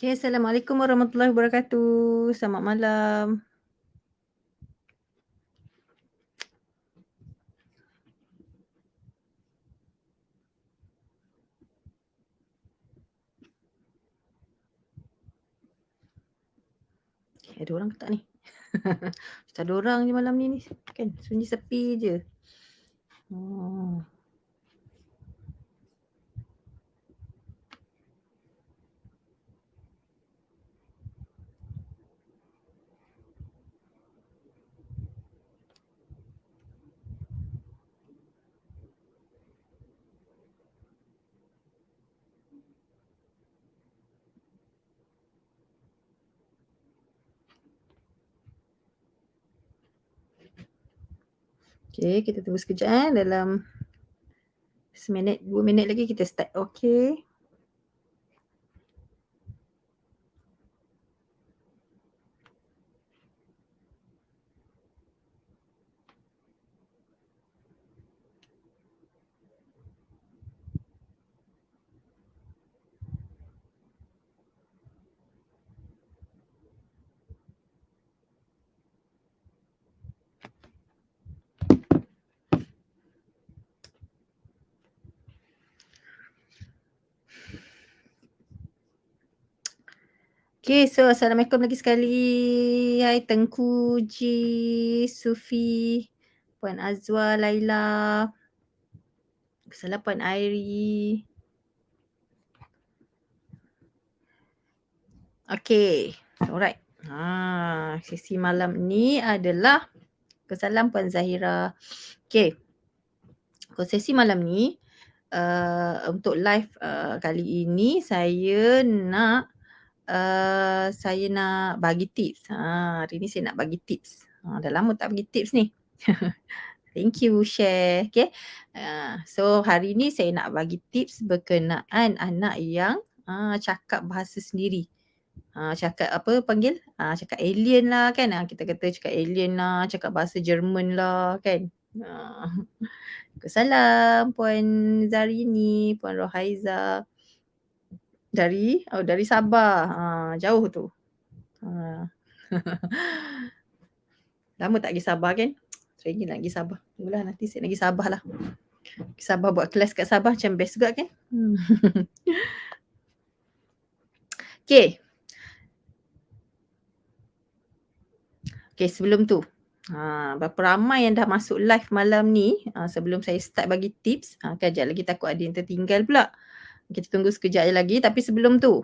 Okay, Assalamualaikum warahmatullahi wabarakatuh. Selamat malam. Ada orang ke tak ni? Tak ada orang je malam ni kan? Sunyi sepi je. Oh. Okay, kita tunggu sekejap dalam seminit, 2 minit lagi kita start. Okay. Okay, so Assalamualaikum lagi sekali. Hai Tengku, Ji, Sufi, Puan Azwa, Laila, salam Puan Airi. Okay, alright. Sesi malam ni adalah kesalam Puan Zahira. Okay, sesi malam ni untuk live kali ini saya nak bagi tips. Hari ni saya nak bagi tips. Dah lama tak bagi tips ni. Thank you share. Okay. So hari ni saya nak bagi tips berkenaan anak yang cakap bahasa sendiri. Cakap apa panggil? Cakap alien lah kan. Kita kata cakap alien lah, cakap bahasa Jerman lah kan. Salam Puan Zarini, Puan Rohaiza dari Sabah. Jauh tu. Lama tak pergi Sabah kan? Teringin nak pergi Sabah. Tunggulah nanti saya nak pergi Sabah lah. Pergi Sabah buat kelas kat Sabah macam best juga kan? Okay. Okay, sebelum tu. Berapa ramai yang dah masuk live malam ni sebelum saya start bagi tips. Kejap lagi takut ada yang tertinggal pula. Kita tunggu sekejap je lagi. Tapi sebelum tu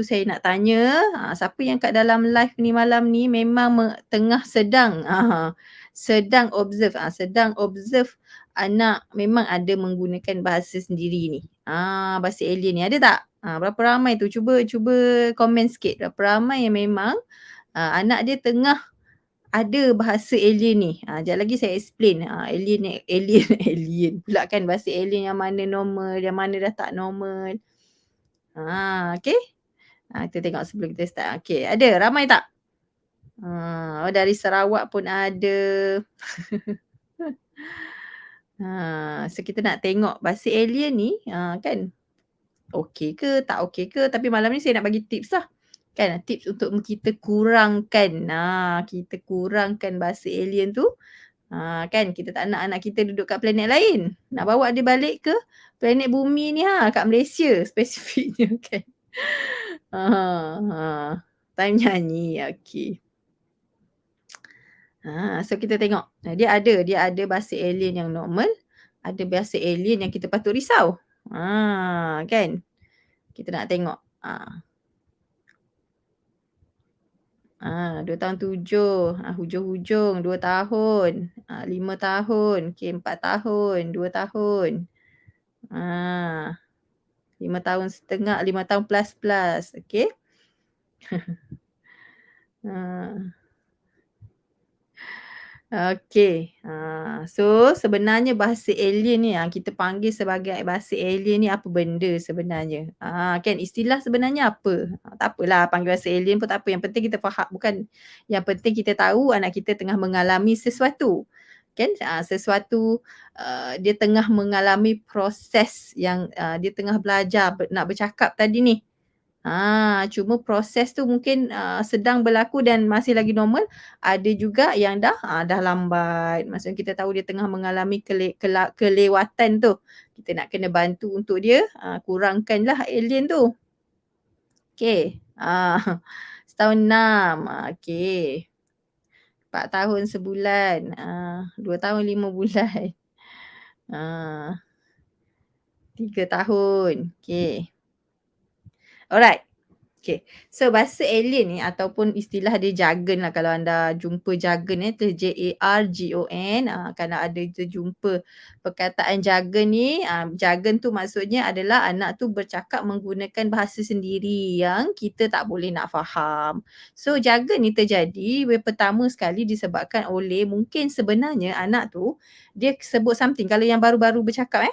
saya nak tanya siapa yang kat dalam live ni malam ni memang tengah sedang observe anak memang ada menggunakan bahasa sendiri ni. Bahasa alien ni ada tak? Berapa ramai tu? Cuba komen sikit. Berapa ramai yang memang anak dia tengah ada bahasa alien ni. Sekejap lagi saya explain alien alien pula kan, bahasa alien yang mana normal, yang mana dah tak normal. Okay. Kita tengok sebelum kita start. Okay, ada ramai tak? Dari Sarawak pun ada. So kita nak tengok bahasa alien ni kan okey ke tak okey ke, tapi malam ni saya nak bagi tips lah. Kan tips untuk kita kurangkan bahasa alien tu. Kan kita tak nak anak kita duduk kat planet lain. Nak bawa dia balik ke planet bumi ni kat Malaysia spesifiknya kan. Time nyanyi. Okey. So kita tengok. Dia ada bahasa alien yang normal, ada bahasa alien yang kita patut risau. Kan? Kita nak tengok. 2 tahun 7, hujung-hujung 2 tahun, 5 tahun, okey 4 tahun, 2 tahun. 5 tahun setengah, 5 tahun plus, okey. Okey. So sebenarnya bahasa alien ni kita panggil sebagai bahasa alien ni apa benda sebenarnya? Kan istilah sebenarnya apa? Tak apalah panggil bahasa alien pun tak apa. Yang penting kita faham, bukan yang penting kita tahu anak kita tengah mengalami sesuatu. Kan sesuatu dia tengah mengalami proses yang dia tengah belajar nak bercakap tadi ni. Cuma proses tu mungkin, sedang berlaku dan masih lagi normal. Ada juga yang dah lambat. Maksudnya kita tahu dia tengah mengalami kelewatan tu. Kita nak kena bantu untuk dia, kurangkanlah alien tu. Okey. Setahun 6, okey. 4 tahun sebulan, 2 tahun 5 bulan, ah, 3 tahun. Okey. Alright. Okay. So bahasa alien ni ataupun istilah dia jargon lah, kalau anda jumpa jargon tu Jargon, kalau ada terjumpa perkataan jargon ni, jargon tu maksudnya adalah anak tu bercakap menggunakan bahasa sendiri yang kita tak boleh nak faham. So jargon ni terjadi pertama sekali disebabkan oleh mungkin sebenarnya anak tu dia sebut something, kalau yang baru-baru bercakap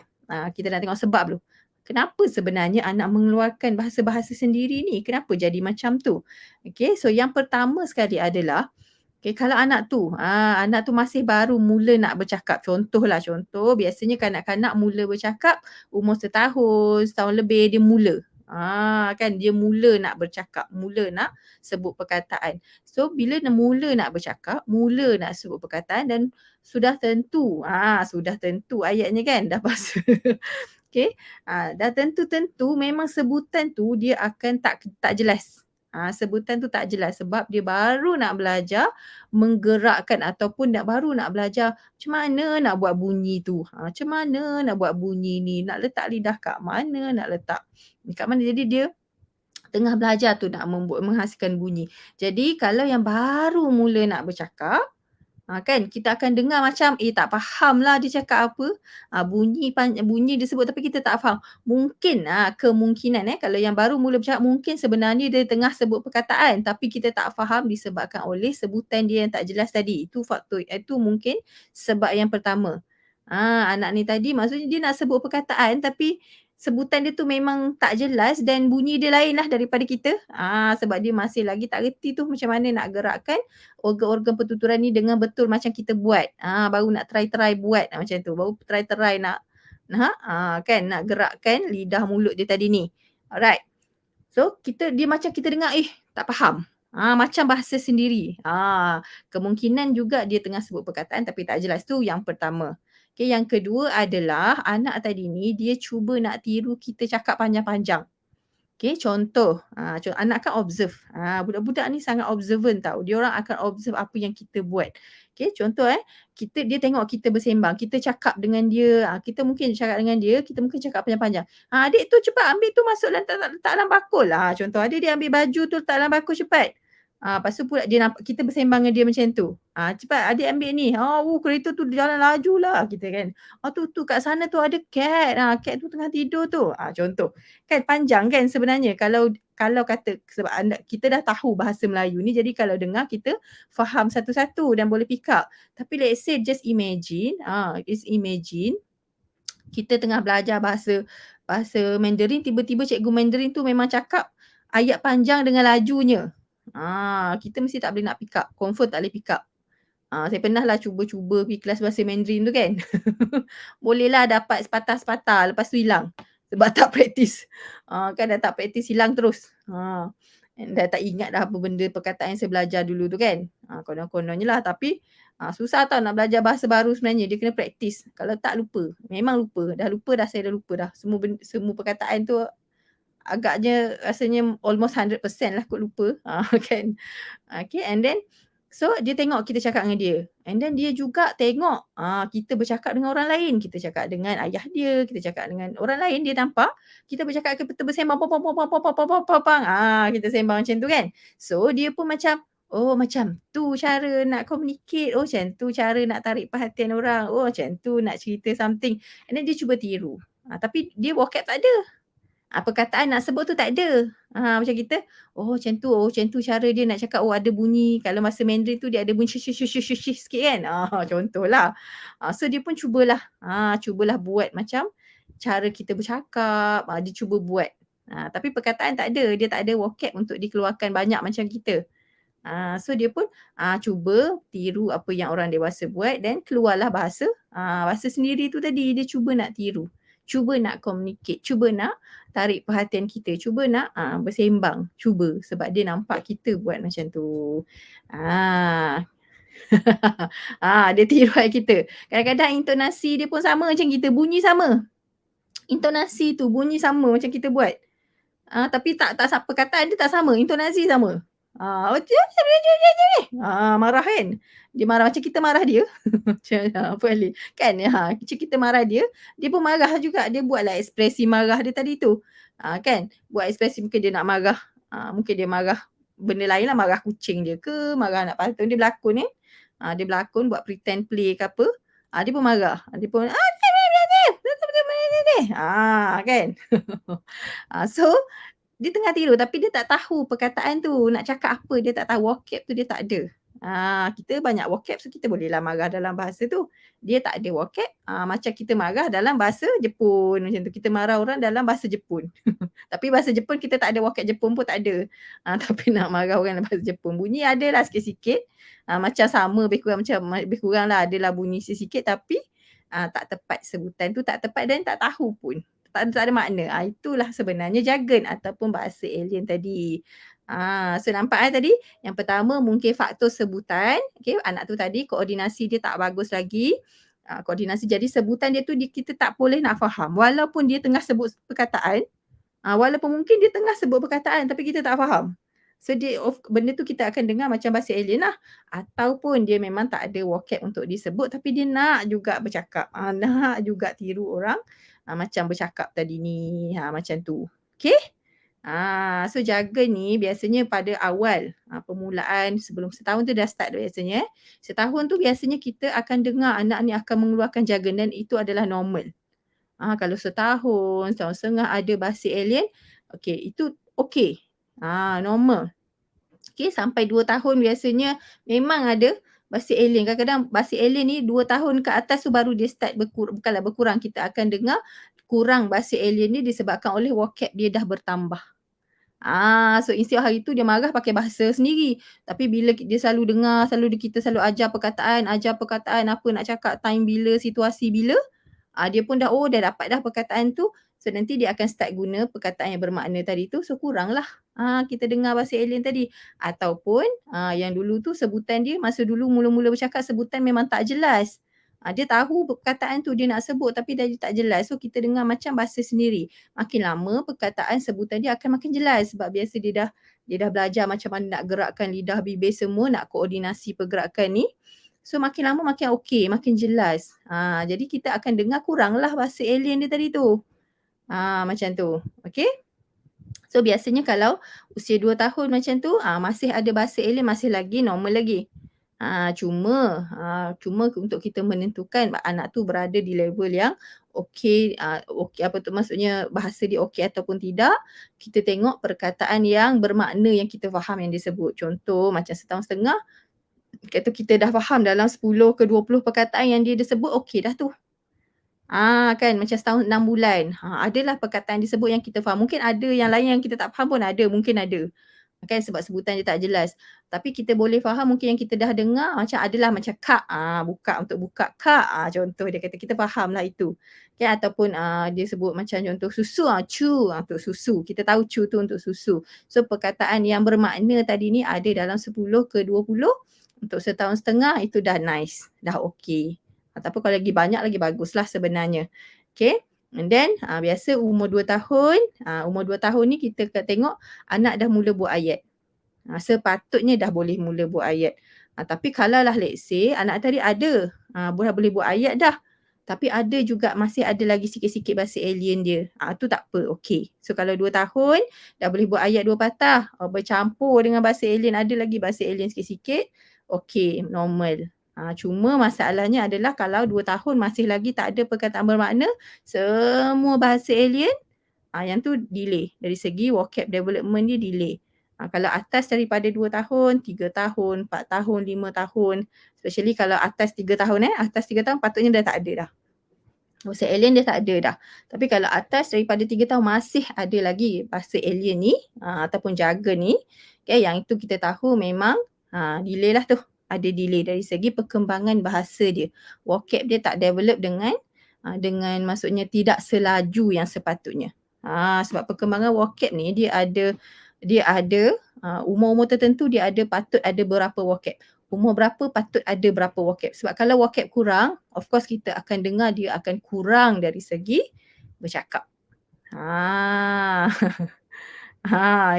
kita nak tengok sebab dulu. Kenapa sebenarnya anak mengeluarkan bahasa-bahasa sendiri ni? Kenapa jadi macam tu? Okey, so yang pertama sekali adalah, okey, kalau anak tu masih baru mula nak bercakap. Contoh biasanya kanak-kanak mula bercakap umur setahun, setahun lebih dia mula. Kan dia mula nak bercakap, mula nak sebut perkataan. So bila dia mula nak bercakap, mula nak sebut perkataan dan sudah tentu ayatnya kan dah bahasa. Okey, dah tentu-tentu memang sebutan tu dia akan tak jelas. Sebutan tu tak jelas sebab dia baru nak belajar menggerakkan ataupun baru nak belajar macam mana nak buat bunyi tu. Macam mana nak buat bunyi ni, nak letak lidah kat mana, nak letak kat mana. Jadi dia tengah belajar tu nak menghasilkan bunyi. Jadi kalau yang baru mula nak bercakap, kan kita akan dengar macam, tak faham lah dia cakap apa. Bunyi dia sebut tapi kita tak faham. Mungkin, kemungkinan kalau yang baru mula bercakap mungkin sebenarnya dia tengah sebut perkataan tapi kita tak faham disebabkan oleh sebutan dia yang tak jelas tadi. Itu faktor, itu mungkin sebab yang pertama. Anak ni tadi maksudnya dia nak sebut perkataan tapi sebutan dia tu memang tak jelas dan bunyi dia lain lah daripada kita. Sebab dia masih lagi tak reti tu macam mana nak gerakkan organ-organ pertuturan ni dengan betul macam kita buat. Baru nak try buat macam tu. Baru try kan nak gerakkan lidah mulut dia tadi ni. Alright. So dia macam kita dengar, tak faham. Macam bahasa sendiri. Kemungkinan juga dia tengah sebut perkataan tapi tak jelas. Tu yang pertama. Okay, yang kedua adalah anak tadi ni dia cuba nak tiru kita cakap panjang-panjang. Okay, contoh, anak kan observe. Budak-budak ni sangat observant tau. Diorang akan observe apa yang kita buat. Okay, contoh dia tengok kita bersembang, kita cakap dengan dia, kita mungkin cakap dengan dia, kita mungkin cakap panjang-panjang. "Adik tu cepat ambil tu masuk letak dalam bakul." Contoh, "Adik dia ambil baju tu letak dalam bakul cepat." Lepas tu pula dia nampak kita bersembang dengan dia macam tu. "Cepat adik ambil ni." Kereta tu jalan lajulah kita kan. Tu kat sana tu ada cat. Cat tu tengah tidur tu." Contoh. Kan panjang kan sebenarnya kalau kata sebab kita dah tahu bahasa Melayu ni, jadi kalau dengar kita faham satu-satu dan boleh pick up. Tapi let's say just imagine kita tengah belajar bahasa Mandarin, tiba-tiba cikgu Mandarin tu memang cakap ayat panjang dengan lajunya. Kita mesti tak boleh nak pick up, confirm tak boleh pick up. Saya pernahlah cuba-cuba pergi kelas bahasa Mandarin tu kan. Bolehlah dapat sepatah-sepatah lepas tu hilang. Sebab tak praktis. Kan dah tak praktis hilang terus. Dah tak ingat dah apa benda perkataan yang saya belajar dulu tu kan. Konon-kononnya lah tapi susah tau nak belajar bahasa baru sebenarnya. Dia kena praktis. Kalau tak lupa. Memang lupa. Saya dah lupa dah. Semua perkataan tu agaknya rasanya almost 100% lah kot lupa. Kan. Okay, and then so dia tengok kita cakap dengan dia. And then dia juga tengok kita bercakap dengan orang lain. Kita cakap dengan ayah dia, kita cakap dengan orang lain, dia nampak kita bercakap, kita bersembang pang pang pang pang pang pang pang pang pang pang. Kita sembang macam tu kan. So dia pun macam, oh macam tu cara nak communicate. Oh macam tu cara nak tarik perhatian orang. Oh macam tu nak cerita something. And then dia cuba tiru. Tapi dia vocab tak ada. Perkataan nak sebut tu tak ada. Macam kita, oh macam tu cara dia nak cakap, ada bunyi kalau masa Mandarin tu dia ada bunyi shush shush shush shush sikit kan. Contohlah. So dia pun cubalah buat macam cara kita bercakap, dia cuba buat. Tapi perkataan tak ada, dia tak ada vocab untuk dikeluarkan banyak macam kita. So dia pun cuba tiru apa yang orang dewasa buat dan keluarlah bahasa sendiri tu tadi dia cuba nak tiru. cuba nak communicate, cuba nak tarik perhatian kita, cuba nak bersembang, cuba sebab dia nampak kita buat macam tu. Ah. Dia tiru ayat kita. Kadang-kadang intonasi dia pun sama macam kita, bunyi sama. Intonasi tu bunyi sama macam kita buat. Tapi tak perkataan dia tak sama, intonasi sama. Marah kan? Dia marah macam kita marah dia. Macam apa Ali? Kan macam kita marah dia, dia pun marah juga. Dia buatlah ekspresi marah dia tadi tu. Kan? Buat ekspresi mungkin dia nak marah. Mungkin dia marah benda lain lah, marah kucing dia ke, marah anak patung. Dia berlakon dia berlakon buat pretend play ke apa. Dia pun marah. Dia pun kan? So dia tengah tiru tapi dia tak tahu perkataan tu nak cakap apa, dia tak tahu vocab tu dia tak ada. Kita banyak vocab so kita bolehlah marah dalam bahasa tu. Dia tak ada vocab, macam kita marah dalam bahasa Jepun macam tu. Kita marah orang dalam bahasa Jepun. Tapi bahasa Jepun kita tak ada vocab Jepun pun tak ada. Tapi nak marah orang dalam bahasa Jepun. Bunyi adalah sikit-sikit. Macam sama lebih kurang macam lebih kuranglah adalah bunyi sikit-sikit tapi tak tepat sebutan tu, tak tepat dan tak tahu pun. Tak ada makna. Itulah sebenarnya jargon ataupun bahasa alien tadi. So nampak tadi? Yang pertama mungkin faktor sebutan. Okay, anak tu tadi koordinasi dia tak bagus lagi. Koordinasi jadi sebutan dia tu kita tak boleh nak faham. Walaupun dia tengah sebut perkataan. Walaupun mungkin dia tengah sebut perkataan tapi kita tak faham. So benda tu kita akan dengar macam bahasa alien lah. Ataupun dia memang tak ada vocab untuk disebut tapi dia nak juga bercakap. Nak juga tiru orang macam bercakap tadi ni. Macam tu. Okay? So jargon ni biasanya pada awal permulaan sebelum setahun tu dah start biasanya. Setahun tu biasanya kita akan dengar anak ni akan mengeluarkan jargon dan itu adalah normal. Kalau setahun, setahun setengah ada bahasa alien, okay, itu okay. Normal. Okay, sampai 2 tahun biasanya memang ada bahasa alien. Kadang-kadang bahasa alien ni 2 tahun ke atas tu baru dia start bukanlah berkurang. Kita akan dengar kurang bahasa alien ni disebabkan oleh vocab dia dah bertambah. So instead hari tu dia marah pakai bahasa sendiri. Tapi bila dia selalu dengar, kita selalu ajar perkataan apa nak cakap, time bila, situasi bila, dia pun dah dapat dah perkataan tu. So nanti dia akan start guna perkataan yang bermakna tadi tu. So kuranglah kita dengar bahasa alien tadi. Ataupun yang dulu tu sebutan dia masa dulu mula-mula bercakap sebutan memang tak jelas. Dia tahu perkataan tu dia nak sebut tapi dia tak jelas. So kita dengar macam bahasa sendiri. Makin lama perkataan sebutan dia akan makin jelas sebab biasa dia dah belajar macam mana nak gerakkan lidah, bibir semua, nak koordinasi pergerakan ni. So makin lama makin okey, makin jelas. Jadi kita akan dengar kuranglah bahasa alien dia tadi tu. Macam tu. Okey? So biasanya kalau usia 2 tahun macam tu, masih ada bahasa alien, masih lagi normal lagi. Cuma untuk kita menentukan anak tu berada di level yang okey, apa tu maksudnya bahasa dia okey ataupun tidak, kita tengok perkataan yang bermakna yang kita faham yang disebut. Contoh macam setahun setengah, kata kita dah faham dalam 10 ke 20 perkataan yang dia sebut, okey dah tu. Kan macam setahun 6 bulan. Adalah perkataan disebut yang kita faham. Mungkin ada yang lain yang kita tak faham pun ada, mungkin ada. Kan sebab sebutan dia tak jelas. Tapi kita boleh faham mungkin yang kita dah dengar macam adalah macam kak, buka untuk buka kak, contoh dia kata kita faham lah itu. Kan ataupun dia sebut macam contoh susu, cu untuk susu. Kita tahu cu tu untuk susu. So perkataan yang bermakna tadi ni ada dalam 10 ke 20. Untuk setahun setengah itu dah nice, dah okey. Ataupun kalau lagi banyak lagi baguslah sebenarnya. Okay. And then biasa umur 2 tahun, umur 2 tahun ni kita tengok anak dah mula buat ayat. Sepatutnya dah boleh mula buat ayat. Tapi kalau lah let's say anak tadi ada, dah boleh buat ayat dah. Tapi ada juga masih ada lagi sikit-sikit bahasa alien dia. Tu tak apa, okey. So kalau 2 tahun dah boleh buat ayat 2 patah, bercampur dengan bahasa alien, ada lagi bahasa alien sikit-sikit, okey, normal. Cuma masalahnya adalah kalau 2 tahun masih lagi tak ada perkataan bermakna, semua bahasa alien, yang tu delay. Dari segi vocab development dia delay. Kalau atas daripada 2 tahun, 3 tahun, 4 tahun, 5 tahun, especially kalau atas 3 tahun atas 3 tahun patutnya dah tak ada dah. Bahasa alien dia tak ada dah. Tapi kalau atas daripada 3 tahun masih ada lagi bahasa alien ni, ataupun jargon ni, okay, yang itu kita tahu memang delay lah tu. Ada delay dari segi perkembangan bahasa dia. Vocab dia tak develop dengan dengan maksudnya tidak selaju yang sepatutnya. Sebab perkembangan vocab ni dia ada umur-umur tertentu dia patut ada berapa vocab. Umur berapa patut ada berapa vocab. Sebab kalau vocab kurang, of course kita akan dengar dia akan kurang dari segi bercakap. Ha.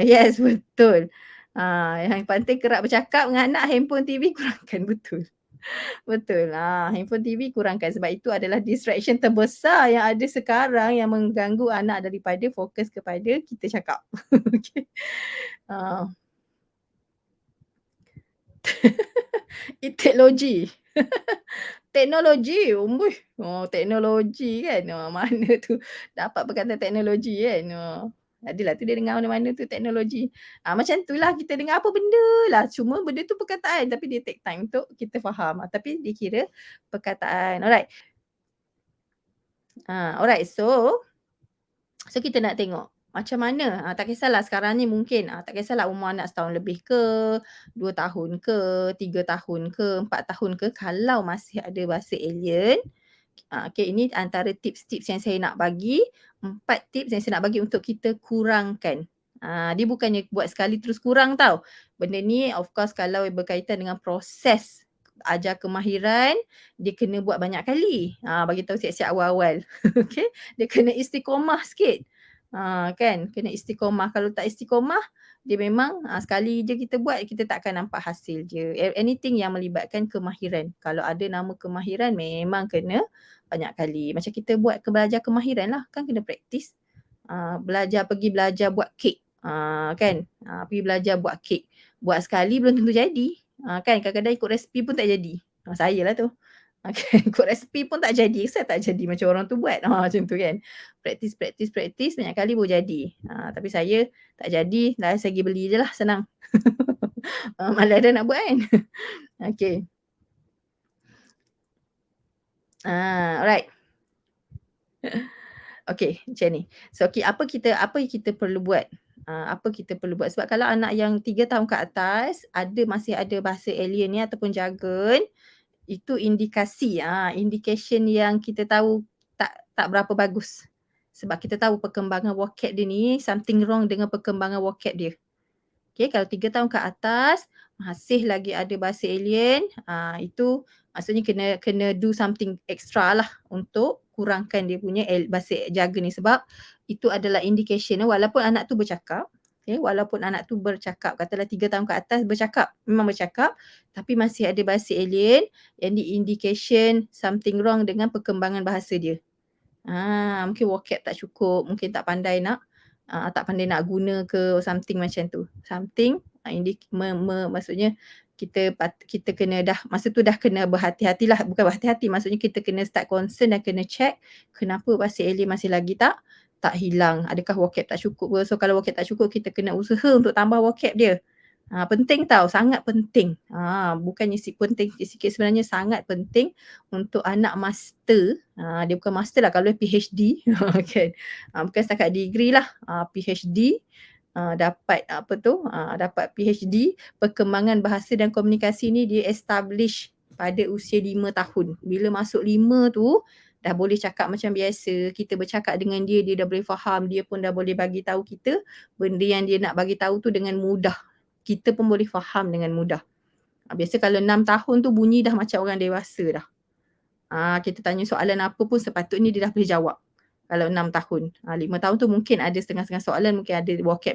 Yes, betul. Yang penting kerap bercakap dengan anak, handphone, TV kurangkan, betul. Betul. Handphone, TV kurangkan sebab itu adalah distraction terbesar yang ada sekarang yang mengganggu anak daripada fokus kepada kita cakap. Okey. Ah, teknologi. Teknologi, teknologi kan. Mana tu dapat perkataan teknologi kan. Adalah tu dia dengar mana-mana tu teknologi. Macam tu lah kita dengar apa benda lah. Cuma benda tu perkataan tapi dia take time untuk kita faham. Tapi dia kira perkataan. Alright. Alright. So kita nak tengok macam mana, tak kisahlah sekarang ni mungkin, tak kisahlah umur anak setahun lebih ke, 2 tahun ke, 3 tahun ke, 4 tahun ke, kalau masih ada bahasa alien, okey ini antara tips-tips yang saya nak bagi, 4 tips yang saya nak bagi untuk kita kurangkan. Dia bukannya buat sekali terus kurang tau. Benda ni of course kalau berkaitan dengan proses ajar kemahiran, dia kena buat banyak kali. Bagi tahu siap-siap awal-awal. Okey, dia kena istiqomah sikit. Kan, kena istiqomah. Kalau tak istiqomah, dia memang sekali je kita buat, kita tak akan nampak hasil je. Anything yang melibatkan kemahiran. Kalau ada nama kemahiran, memang kena banyak kali. Macam kita buat belajar kemahiran lah, kan kena praktis. Pergi belajar buat kek. Kan, pergi belajar buat kek. Buat sekali belum tentu jadi. Kan, kadang-kadang ikut resipi pun tak jadi. Saya lah tu. Kan, ikut resipi pun tak jadi. Saya tak jadi macam orang tu buat. Macam tu kan. Praktis banyak kali baru jadi. Tapi saya tak jadi, dah saya pergi beli je lah, senang. Malas dah nak buat kan. Okay. Alright. Okay, macam ni. So, okay, apa yang kita perlu buat? Apa kita perlu buat? Sebab kalau anak yang 3 tahun ke atas, masih ada bahasa alien ni ataupun jargon, itu indikasi, indication yang kita tahu tak berapa bagus. Sebab kita tahu perkembangan vocab dia ni, something wrong dengan perkembangan vocab dia. Okay, kalau 3 tahun ke atas, masih lagi ada bahasa alien, itu maksudnya kena do something extra lah untuk kurangkan dia punya bahasa jargon ni. Sebab itu adalah indication walaupun anak tu bercakap, walaupun anak tu bercakap, katalah 3 tahun ke atas bercakap, memang bercakap, tapi masih ada bahasa alien yang di indication something wrong dengan perkembangan bahasa dia. Mungkin vocab tak cukup, mungkin tak pandai nak guna ke something macam tu. Something maksudnya kita kena masa tu dah kena berhati-hatilah, bukan berhati-hati, maksudnya kita kena start concern dan kena check kenapa bahasa alien masih lagi tak hilang. Adakah vocab tak cukup ke? So kalau vocab tak cukup, kita kena usaha untuk tambah vocab dia. Penting tau, sangat penting. Bukannya penting sikit, sebenarnya sangat penting untuk anak master. Dia bukan master lah, kalau PhD kan. Bukan setakat degree lah, PhD. Dapat PhD, perkembangan bahasa dan komunikasi ni dia establish pada usia 5 tahun. Bila masuk 5 tu, dah boleh cakap macam biasa. Kita bercakap dengan dia, dia dah boleh faham. Dia pun dah boleh bagi tahu kita benda yang dia nak bagi tahu tu dengan mudah. Kita pun boleh faham dengan mudah. Biasa kalau 6 tahun tu bunyi dah macam orang dewasa dah. Kita tanya soalan apa pun sepatutnya dia dah boleh jawab. Kalau 6 tahun. 5 tahun tu mungkin ada setengah-setengah soalan, mungkin ada vocab.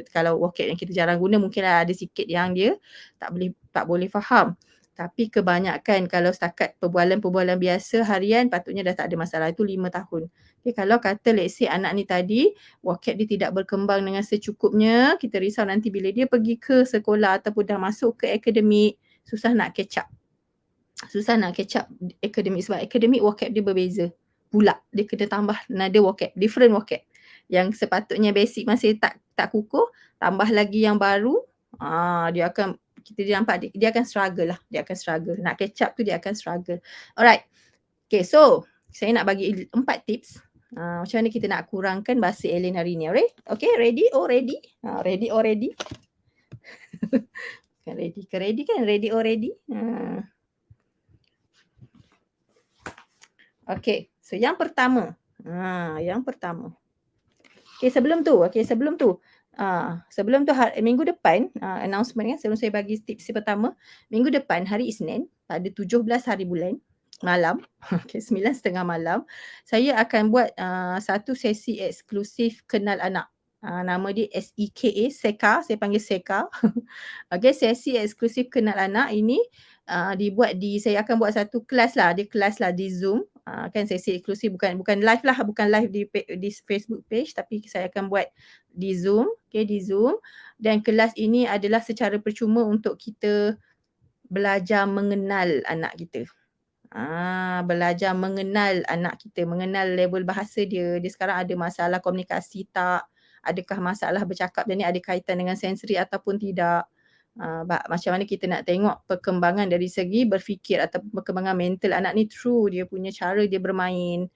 Kalau vocab yang kita jarang guna, mungkin ada sikit yang dia tak boleh faham. Tapi kebanyakan kalau setakat perbualan-perbualan biasa harian, patutnya dah tak ada masalah. Itu 5 tahun. Okay, kalau kata let's say anak ni tadi, vocab dia tidak berkembang dengan secukupnya, kita risau nanti bila dia pergi ke sekolah ataupun dah masuk ke akademik, susah nak catch up akademik sebab akademik vocab dia berbeza pula. Dia kena tambah nada vocab, different vocab. Yang sepatutnya basic masih tak kukuh, tambah lagi yang baru, dia nampak dia akan struggle lah. Dia akan struggle. Nak catch up tu dia akan struggle. Alright. Okay, so saya nak bagi 4 tips. Macam mana kita nak kurangkan bahasa alien hari ni. Alright? Okay, ready? Ready? Ready or ready? Ready kan? Ready or ready? Okay, So yang pertama, yang pertama. Sebelum tu minggu depan, announcement kan sebelum saya bagi tips yang pertama, minggu depan hari Isnin pada 17 hari bulan malam, okey 9:30 malam, saya akan buat satu sesi eksklusif kenal anak. Nama dia SEKA, Seka, saya panggil Seka. Okey, sesi eksklusif kenal anak ini saya akan buat satu kelas lah, dia kelas lah di Zoom. Kan sesi eksklusif bukan live lah, bukan live di Facebook page tapi saya akan buat di Zoom, okey di Zoom dan kelas ini adalah secara percuma untuk kita belajar mengenal anak kita. Belajar mengenal anak kita, mengenal level bahasa dia, dia sekarang ada masalah komunikasi tak, adakah masalah bercakap dia ni ada kaitan dengan sensori ataupun tidak. Macam mana kita nak tengok perkembangan dari segi berfikir atau perkembangan mental anak ni through dia punya cara dia bermain.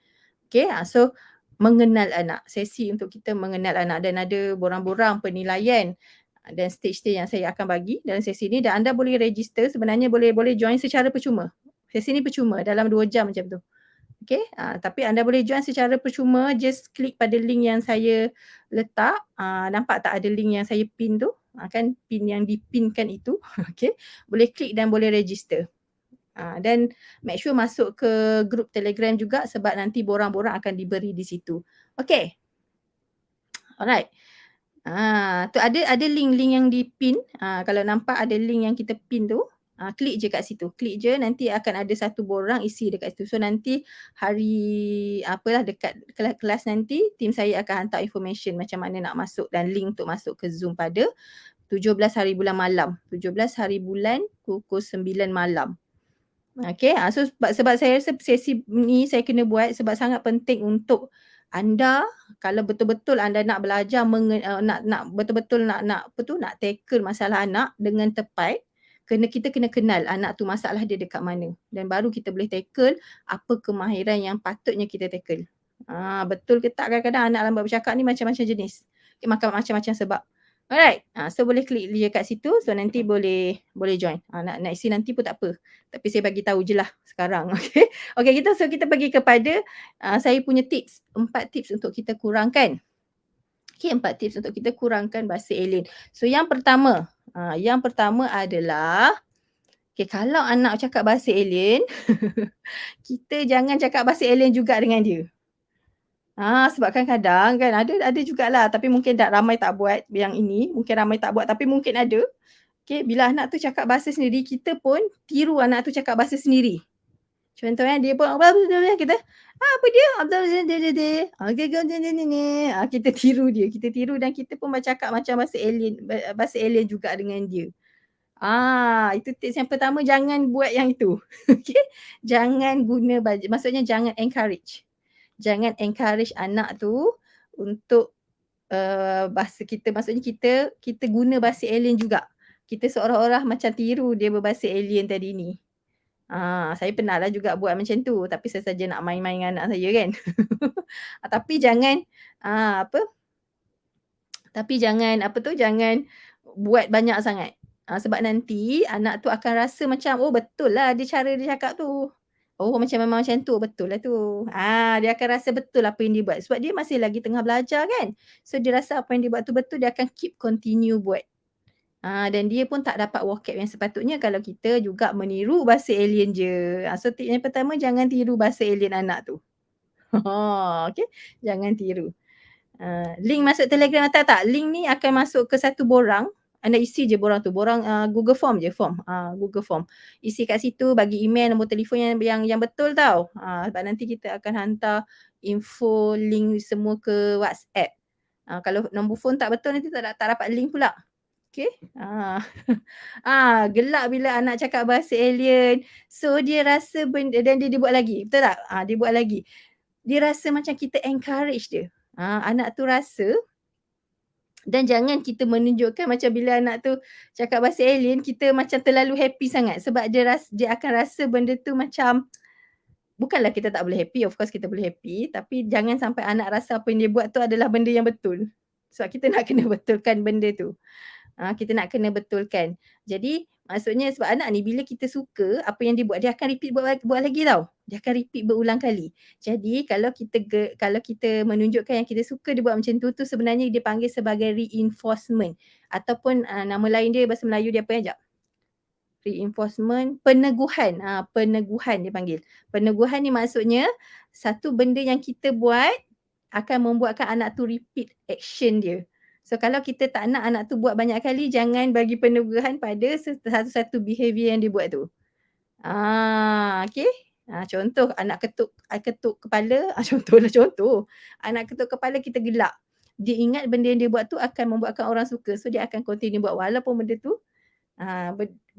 Okay, so mengenal anak, sesi untuk kita mengenal anak dan ada borang-borang penilaian dan stage-stage yang saya akan bagi dalam sesi ni dan anda boleh register sebenarnya boleh join secara percuma. Sesi ni percuma dalam 2 jam macam tu. Okay, tapi anda boleh join secara percuma, just klik pada link yang saya letak. Nampak tak ada link yang saya pin tu? Kan pin yang dipinkan itu. Okay, boleh klik dan boleh register. Dan make sure masuk ke grup Telegram juga sebab nanti borang-borang akan diberi di situ. Okay, alright. Tu ada link-link yang dipin. Kalau nampak ada link yang kita pin tu, klik je kat situ. Klik je nanti akan ada satu borang isi dekat situ. So nanti hari dekat kelas nanti tim saya akan hantar information macam mana nak masuk dan link untuk masuk ke Zoom pada 17 hari bulan malam. 17 hari bulan pukul 9 malam. Okay, so sebab saya rasa sesi ni saya kena buat sebab sangat penting untuk anda kalau betul-betul anda nak belajar nak betul-betul nak tackle masalah anak dengan tepat, kita kena kenal anak tu masalah dia dekat mana dan baru kita boleh tackle apa kemahiran yang patutnya kita tackle. Betul ke tak kadang-kadang anak lambat bercakap ni macam-macam jenis. Macam-macam sebab. Alright, so boleh klik je kat situ, so nanti boleh join. Nak isi nanti pun tak apa. Tapi saya bagi tahu je lah sekarang. Okay, okay kita pergi kepada saya punya tips. 4 tips untuk kita kurangkan. Okay, 4 tips untuk kita kurangkan bahasa alien. So yang pertama adalah kalau anak cakap bahasa alien, kita jangan cakap bahasa alien juga dengan dia. Sebab kadang-kadang kan ada jugalah tapi mungkin tak ramai tak buat yang ini, mungkin ramai tak buat tapi mungkin ada. Okay, bila anak tu cakap bahasa sendiri, kita pun tiru anak tu cakap bahasa sendiri. Contohnya dia pun kita apa dia? Kita tiru dan kita pun bercakap macam bahasa alien juga dengan dia. Itu tips yang pertama, jangan buat yang itu. Okey. Jangan guna maksudnya jangan encourage. Jangan encourage anak tu untuk bahasa kita, maksudnya kita guna bahasa alien juga. Kita seolah-olah macam tiru dia berbahasa alien tadi ni. Saya pernahlah juga buat macam tu tapi saya saja nak main-main dengan anak saya kan. Tapi jangan jangan buat banyak sangat. Sebab nanti anak tu akan rasa macam, oh betul lah dia cara dia cakap tu. Oh memang macam tu, betul lah tu. Dia akan rasa betul apa yang dia buat. Sebab dia masih lagi tengah belajar kan. So dia rasa apa yang dia buat tu betul, dia akan continue buat. Dan dia pun tak dapat vocab yang sepatutnya kalau kita juga meniru bahasa alien je. So tip yang pertama, jangan tiru bahasa alien anak tu. Okay, jangan tiru. Link masuk Telegram tak? Link ni akan masuk ke satu borang. Anda isi je borang tu. Borang Google Form je. Google Form. Isi kat situ, bagi email, nombor telefon yang betul tau. Sebab nanti kita akan hantar info link semua ke WhatsApp. Kalau nombor phone tak betul nanti tak dapat link pula. Okay. Gelak bila anak cakap bahasa alien. So dia rasa benda dan dia buat lagi. Betul tak? Dia buat lagi. Dia rasa macam kita encourage dia. Anak tu rasa dan jangan kita menunjukkan macam bila anak tu cakap bahasa alien, kita macam terlalu happy sangat sebab dia akan rasa benda tu macam, bukanlah kita tak boleh happy, of course kita boleh happy, tapi jangan sampai anak rasa apa yang dia buat tu adalah benda yang betul. Sebab kita nak kena betulkan benda tu. Kita nak kena betulkan. Jadi maksudnya sebab anak ni bila kita suka apa yang dia buat, dia akan repeat buat lagi tau. Dia akan repeat berulang kali. Jadi kalau kita menunjukkan yang kita suka dia buat macam tu sebenarnya dia panggil sebagai reinforcement ataupun, nama lain dia bahasa Melayu dia apa ya? Jap. Reinforcement, peneguhan, peneguhan dia panggil. Peneguhan ni maksudnya satu benda yang kita buat akan membuatkan anak tu repeat action dia. So kalau kita tak nak anak tu buat banyak kali, jangan bagi peneguhan pada satu-satu behaviour yang dia buat tu. Okey. Contoh anak ketuk kepala, contohlah contoh. Anak ketuk kepala kita gelak. Dia ingat benda yang dia buat tu akan membuatkan orang suka. So dia akan continue buat walaupun benda tu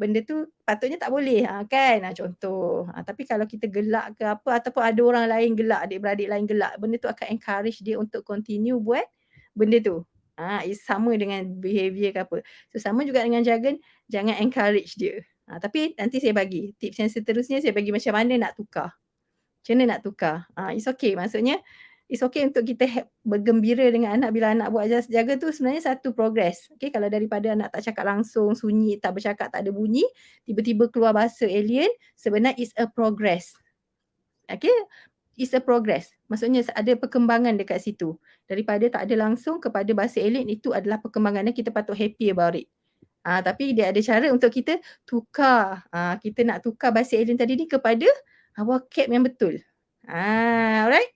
benda tu patutnya tak boleh, kan? Contoh. Tapi kalau kita gelak ke apa ataupun ada orang lain gelak, adik-beradik lain gelak, benda tu akan encourage dia untuk continue buat benda tu. Sama dengan behaviour ke apa. So sama juga dengan jargon, jangan encourage dia. Tapi nanti saya bagi tips yang seterusnya saya bagi macam mana nak tukar. Macam mana nak tukar? It's okay maksudnya it's okay untuk kita bergembira dengan anak bila anak buat jaga tu sebenarnya satu progress. Okay, kalau daripada anak tak cakap langsung, sunyi, tak bercakap, tak ada bunyi, tiba-tiba keluar bahasa alien, sebenarnya it's a progress. Okay, it's a progress. Maksudnya ada perkembangan dekat situ. Daripada tak ada langsung kepada bahasa alien itu adalah perkembangan dan kita patut happy about it. Tapi dia ada cara untuk kita tukar. Kita nak tukar bahasa alien tadi ni kepada vocab yang betul. Alright?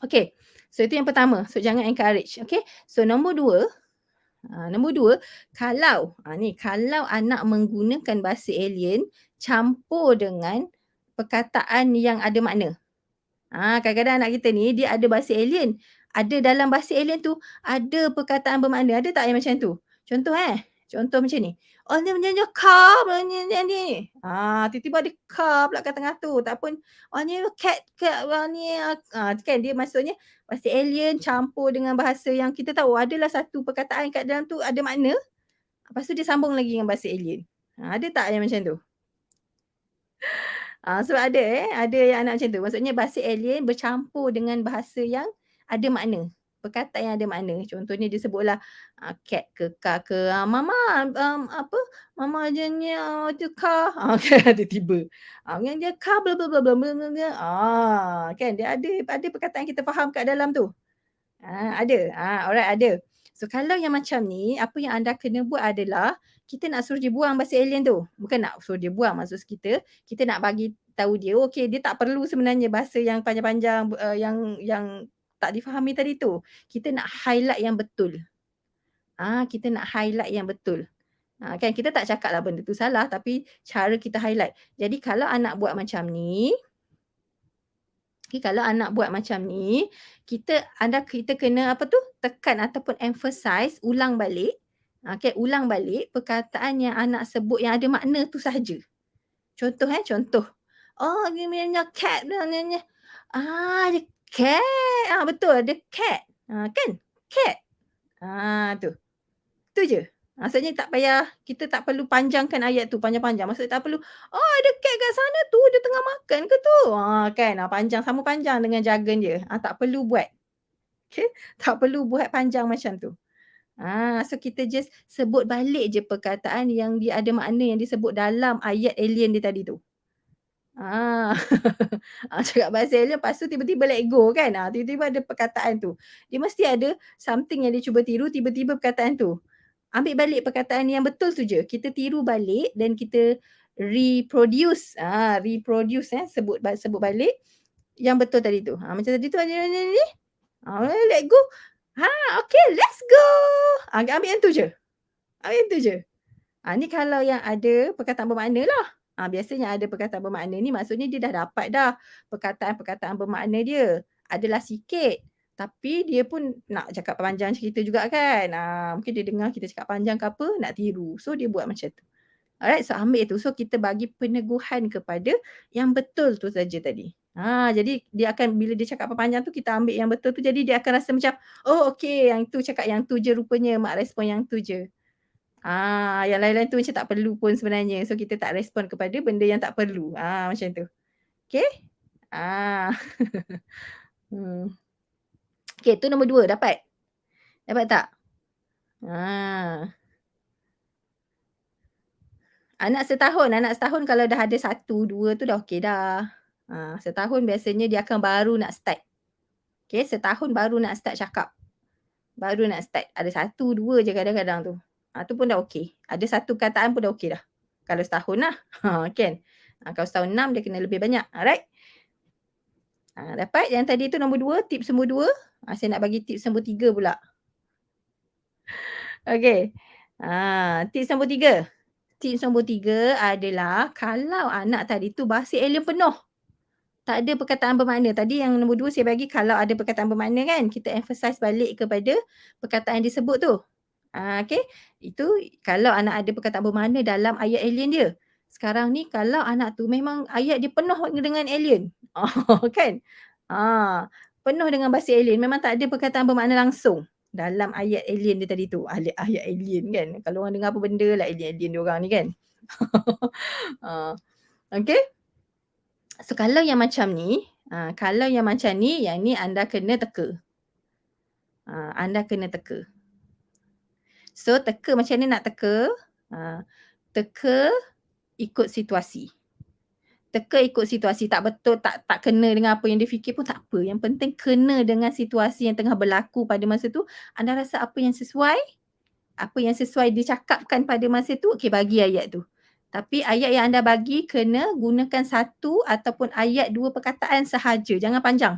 Okay. So itu yang pertama. So jangan encourage. Okay. So nombor dua. Kalau anak menggunakan bahasa alien campur dengan perkataan yang ada makna. Kadang-kadang anak kita ni dia ada bahasa alien. Ada dalam bahasa alien tu ada perkataan bermakna. Ada tak yang macam tu? Contoh macam ni. Oh dia menyanyi car ni. Tiba-tiba ada car pula kat tengah tu. Tak pun ni cat ni kan dia maksudnya bahasa alien campur dengan bahasa yang kita tahu adalah satu perkataan kat dalam tu ada makna. Lepas tu dia sambung lagi dengan bahasa alien. Ada tak yang macam tu? Sebab ada yang anak macam tu. Maksudnya bahasa alien bercampur dengan bahasa yang ada makna. Perkataan yang ada makna. Contohnya dia sebutlah cat ke car ke, mama mama jenis tu car. Kan tiba-tiba. Yang dia car bla bla bla bla bla bla. Kan dia ada perkataan kita faham kat dalam tu. Ada. Alright ada. So kalau yang macam ni, apa yang anda kena buat adalah kita nak suruh dia buang bahasa alien tu. Bukan nak suruh dia buang maksud kita nak bagi tahu dia, okey dia tak perlu sebenarnya bahasa yang panjang-panjang yang tak difahami tadi tu. Kita nak highlight yang betul. Kita nak highlight yang betul. Kan kita tak cakap lah benda tu salah tapi cara kita highlight. Jadi kalau anak buat macam ni, kalau anak buat macam ni, kita kena apa tu, tekan ataupun emphasize, ulang balik, ulang balik perkataan yang anak sebut yang ada makna tu sahaja. Contoh. Oh, dia punya cat ni. Dia cat. Betul, dia cat. Kan? Cat. Tu. Tu je. Maksudnya tak payah, kita tak perlu panjangkan ayat tu panjang-panjang. Maksudnya tak perlu, oh ada cat kat sana tu, dia tengah makan ke tu? Kan, panjang, sama panjang dengan jargon dia. Tak perlu buat. Okay? Tak perlu buat panjang macam tu. So kita just sebut balik je perkataan yang dia ada makna yang disebut dalam ayat alien dia tadi tu. Ah, cakap bahasa alien lepas tu tiba-tiba let go kan. Tiba-tiba ada perkataan tu. Dia mesti ada something yang dia cuba tiru, tiba-tiba perkataan tu. Ambil balik perkataan yang betul tu je. Kita tiru balik dan kita reproduce. Sebut balik yang betul tadi tu. Macam tadi tu ni. Let go. Okay, let's go. Ambil yang tu je. Ni kalau yang ada perkataan bermakna lah. Biasanya ada perkataan bermakna ni maksudnya dia dah dapat dah perkataan-perkataan bermakna dia. Adalah sikit. Tapi dia pun nak cakap panjang cerita juga kan. Mungkin dia dengar kita cakap panjang ke apa, nak tiru. So dia buat macam tu. Alright, so ambil tu. So kita bagi peneguhan kepada yang betul tu saja tadi. Jadi dia akan bila dia cakap panjang tu kita ambil yang betul tu jadi dia akan rasa macam, oh okey yang tu cakap yang tu je rupanya mak respon yang tu je. Yang lain-lain tu macam tak perlu pun sebenarnya. So kita tak respon kepada benda yang tak perlu. Macam tu. Okay? Hmm. Okay, tu nombor 2 dapat? Dapat tak? Anak setahun kalau dah ada satu 2 tu dah okey dah. Setahun biasanya dia akan baru nak start. Okey, setahun baru nak start cakap. Baru nak start. Ada satu 2 je kadang-kadang tu. Tu pun dah okey. Ada satu perkataan pun dah okey dah. Kalau setahun lah. Kan? Kalau setahun 6 dia kena lebih banyak. Alright? Dapat yang tadi tu nombor 2, tips nombor 2. Saya nak bagi tips nombor 3 pula. Okey. Tips nombor 3. Tips nombor 3 adalah kalau anak tadi tu bahasa alien penuh. Tak ada perkataan bermakna. Tadi yang nombor 2 saya bagi kalau ada perkataan bermakna kan, kita emphasize balik kepada perkataan yang disebut tu. Okey. Itu kalau anak ada perkataan bermakna dalam ayat alien dia. Sekarang ni kalau anak tu memang ayat dia penuh dengan alien. Kan? Ah, Penuh dengan bahasa alien, memang tak ada perkataan bermakna langsung dalam ayat alien dia tadi tu. Ayat alien kan. Kalau orang dengar apa benda lah alien-alien diorang ni kan. Ah, Okey. So kalau yang macam ni, yang ni anda kena teka. Anda kena teka. So teka macam mana nak teka? Teka ikut situasi. Teka ikut situasi, tak betul, tak kena dengan apa yang dia fikir pun tak apa. Yang penting kena dengan situasi yang tengah berlaku pada masa tu. Anda rasa apa yang sesuai dicakapkan pada masa tu, okey bagi ayat tu. Tapi ayat yang anda bagi kena gunakan satu ataupun ayat 2 perkataan sahaja. Jangan panjang.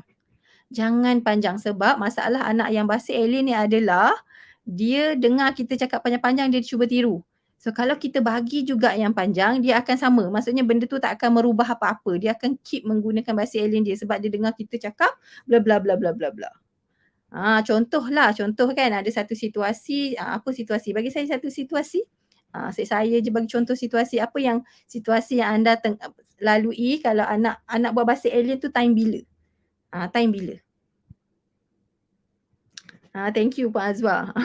Jangan panjang sebab masalah anak yang bahasa alien ni adalah dia dengar kita cakap panjang-panjang dia cuba tiru. So kalau kita bagi juga yang panjang dia akan sama. Maksudnya benda tu tak akan merubah apa-apa. Dia akan keep menggunakan bahasa alien dia sebab dia dengar kita cakap bla bla bla bla bla bla. Contoh kan ada satu situasi, apa situasi? Bagi saya satu situasi. Saya je bagi contoh situasi. Apa yang situasi yang anda lalui kalau anak buat bahasa alien tu time bila? Time bila? Thank you Pak Azwar.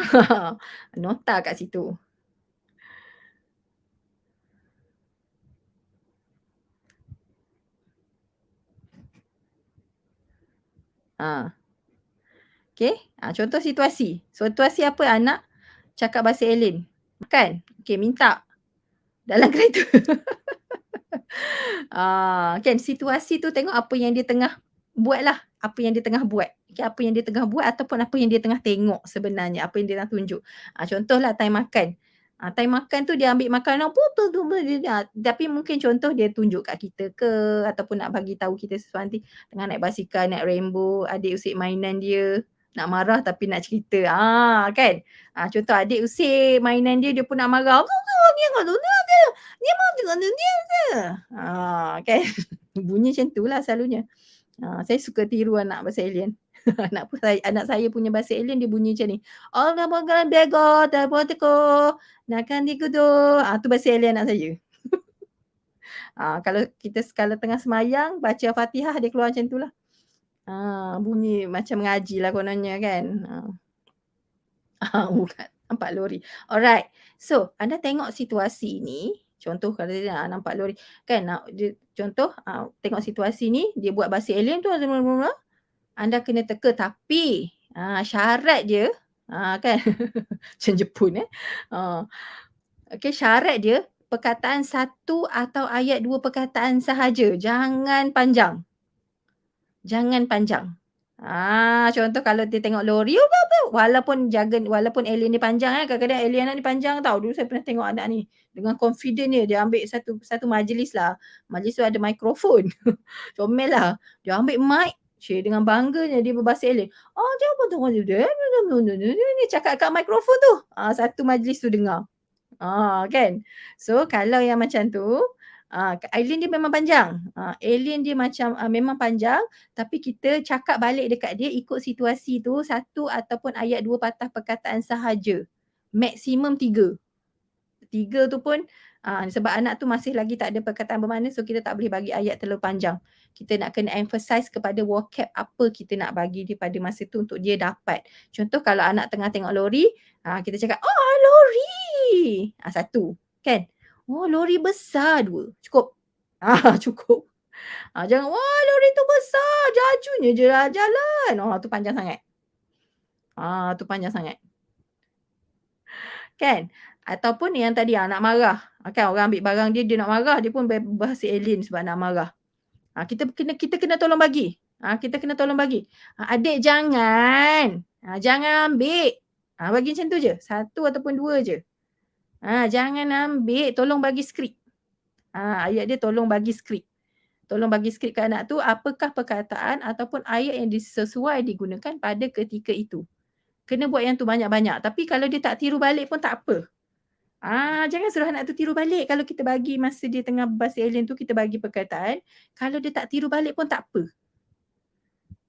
Nota kat situ. Ha. Okey. Contoh situasi. Situasi apa anak cakap bahasa alien? Makan. Okey, minta. Dalam kereta. Kan situasi tu tengok apa yang dia tengah buat lah. Apa yang dia tengah buat. Okay, apa yang dia tengah buat ataupun apa yang dia tengah tengok sebenarnya. Apa yang dia tengah tunjuk. Contohlah time makan. Time makan tu dia ambil makanan tapi mungkin contoh dia tunjuk kat kita ke ataupun nak bagi tahu kita sesuatu nanti tengah naik basikal, naik rainbow, adik usik mainan dia, nak marah tapi nak cerita. Kan? Contoh adik usik mainan dia, dia pun nak marah. Dia mau dengan dunia ke? Kan? Bunyi macam tu lah selalunya. Saya suka tiru anak bahasa alien. Anak saya punya bahasa alien dia bunyi macam ni. Allah bangga bego tapoteko nakan dikudo. Tu bahasa alien anak saya. Kalau tengah semayang baca Fatihah dia keluar macam tu lah. Bunyi macam mengaji lah kononnya kan. Bukan. Nampak lori. Alright. So, anda tengok situasi ni, contoh kalau dia nampak lori, kan dia contoh tengok situasi ni, dia buat bahasa alien tu, anda kena teka tapi syarat dia, kan macam Jepun okey syarat dia perkataan satu atau ayat 2 perkataan sahaja, jangan panjang. Jangan panjang. Contoh kalau dia tengok lori, walaupun alien dia panjang kadang-kadang alien anak ni panjang tau. Dulu saya pernah tengok anak ni, dengan confident dia ambil satu majlis lah. Majlis tu ada mikrofon. Comel lah. Dia ambil mic, dengan bangganya dia berbahasa alien. Dia cakap kat mikrofon tu. Satu majlis tu dengar. Kan. So kalau yang macam tu, alien dia memang panjang. Alien dia macam memang panjang tapi kita cakap balik dekat dia ikut situasi tu satu ataupun ayat 2 patah perkataan sahaja. Maksimum 3. 3 tu pun sebab anak tu masih lagi tak ada perkataan bermakna so kita tak boleh bagi ayat terlalu panjang. Kita nak kena emphasize kepada vocab apa kita nak bagi dia pada masa tu untuk dia dapat. Contoh kalau anak tengah tengok lori, kita cakap, "Oh, lori." Satu, kan? "Oh, lori besar." 2. Cukup. Cukup. Jangan, "Wah, lori tu besar, jajunya je lah jalan." Tu panjang sangat. Tu panjang sangat. Kan? Ataupun yang tadi, nak marah, kan orang ambil barang dia, dia nak marah, dia pun bahasa alien sebab nak marah. Kita kena tolong bagi. Kita kena tolong bagi. "Adik jangan, jangan ambil." Bagi macam tu je, satu ataupun 2 je. "Jangan ambil, tolong bagi skrip." Ayat dia tolong bagi skrip. Tolong bagi skrip ke anak tu, apakah perkataan ataupun ayat yang sesuai digunakan pada ketika itu. Kena buat yang tu banyak-banyak. Tapi kalau dia tak tiru balik pun tak apa. Jangan suruh anak tu tiru balik. Kalau kita bagi masa dia tengah bahasa alien tu, kita bagi perkataan, kalau dia tak tiru balik pun tak apa.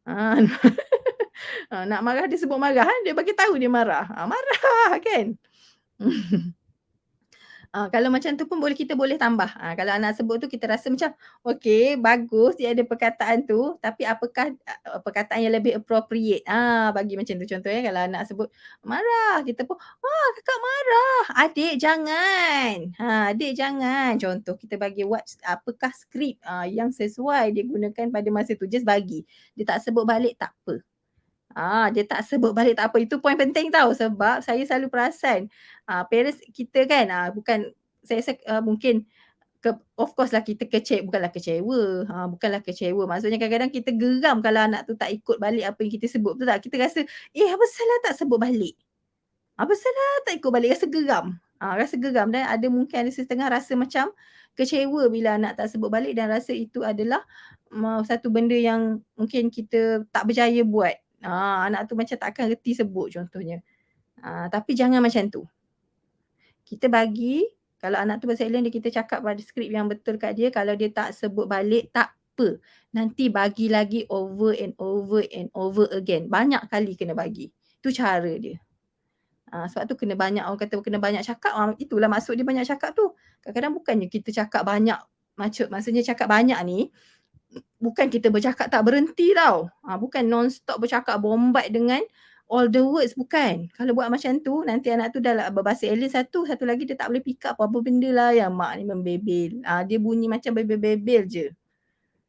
Ah, nak marah dia sebut marah, dia bagi tahu dia marah. Marah kan? Kalau macam tu pun kita boleh tambah. Kalau anak sebut tu kita rasa macam, okey bagus dia ada perkataan tu, tapi apakah perkataan yang lebih appropriate. Bagi macam tu contohnya kalau anak sebut marah, kita pun, kakak marah, adik jangan. Adik jangan. Contoh kita bagi apakah skrip yang sesuai digunakan pada masa tu, just bagi. Dia tak sebut balik tak apa. Dia tak sebut balik tak apa. Itu poin penting tau sebab saya selalu perasan, parents kita kan, bukan saya rasa, mungkin of course lah kita bukanlah kecewa, bukanlah kecewa. Maksudnya kadang-kadang kita geram kalau anak tu tak ikut balik apa yang kita sebut, betul tak? Kita rasa, apa salah tak sebut balik? Apa salah tak ikut balik? Rasa geram. Rasa geram dan mungkin ada setengah rasa macam kecewa bila anak tak sebut balik dan rasa itu adalah satu benda yang mungkin kita tak berjaya buat. Anak tu macam tak akan reti sebut contohnya. Tapi jangan macam tu. Kita bagi, kalau anak tu bahasa alien dia kita cakap pada skrip yang betul kat dia, kalau dia tak sebut balik tak apa. Nanti bagi lagi over and over and over again. Banyak kali kena bagi. Itu cara dia. Sebab tu kena banyak, orang kata kena banyak cakap, itulah maksud dia banyak cakap tu. Kadang-kadang bukannya kita cakap banyak, maksudnya cakap banyak ni, bukan kita bercakap tak berhenti tau. Bukan non-stop bercakap bombat dengan all the words, bukan. Kalau buat macam tu, nanti anak tu dah berbahasa alien satu lagi dia tak boleh pick up apa-apa benda lah yang mak ni membebel. Dia bunyi macam bebel-bebel je.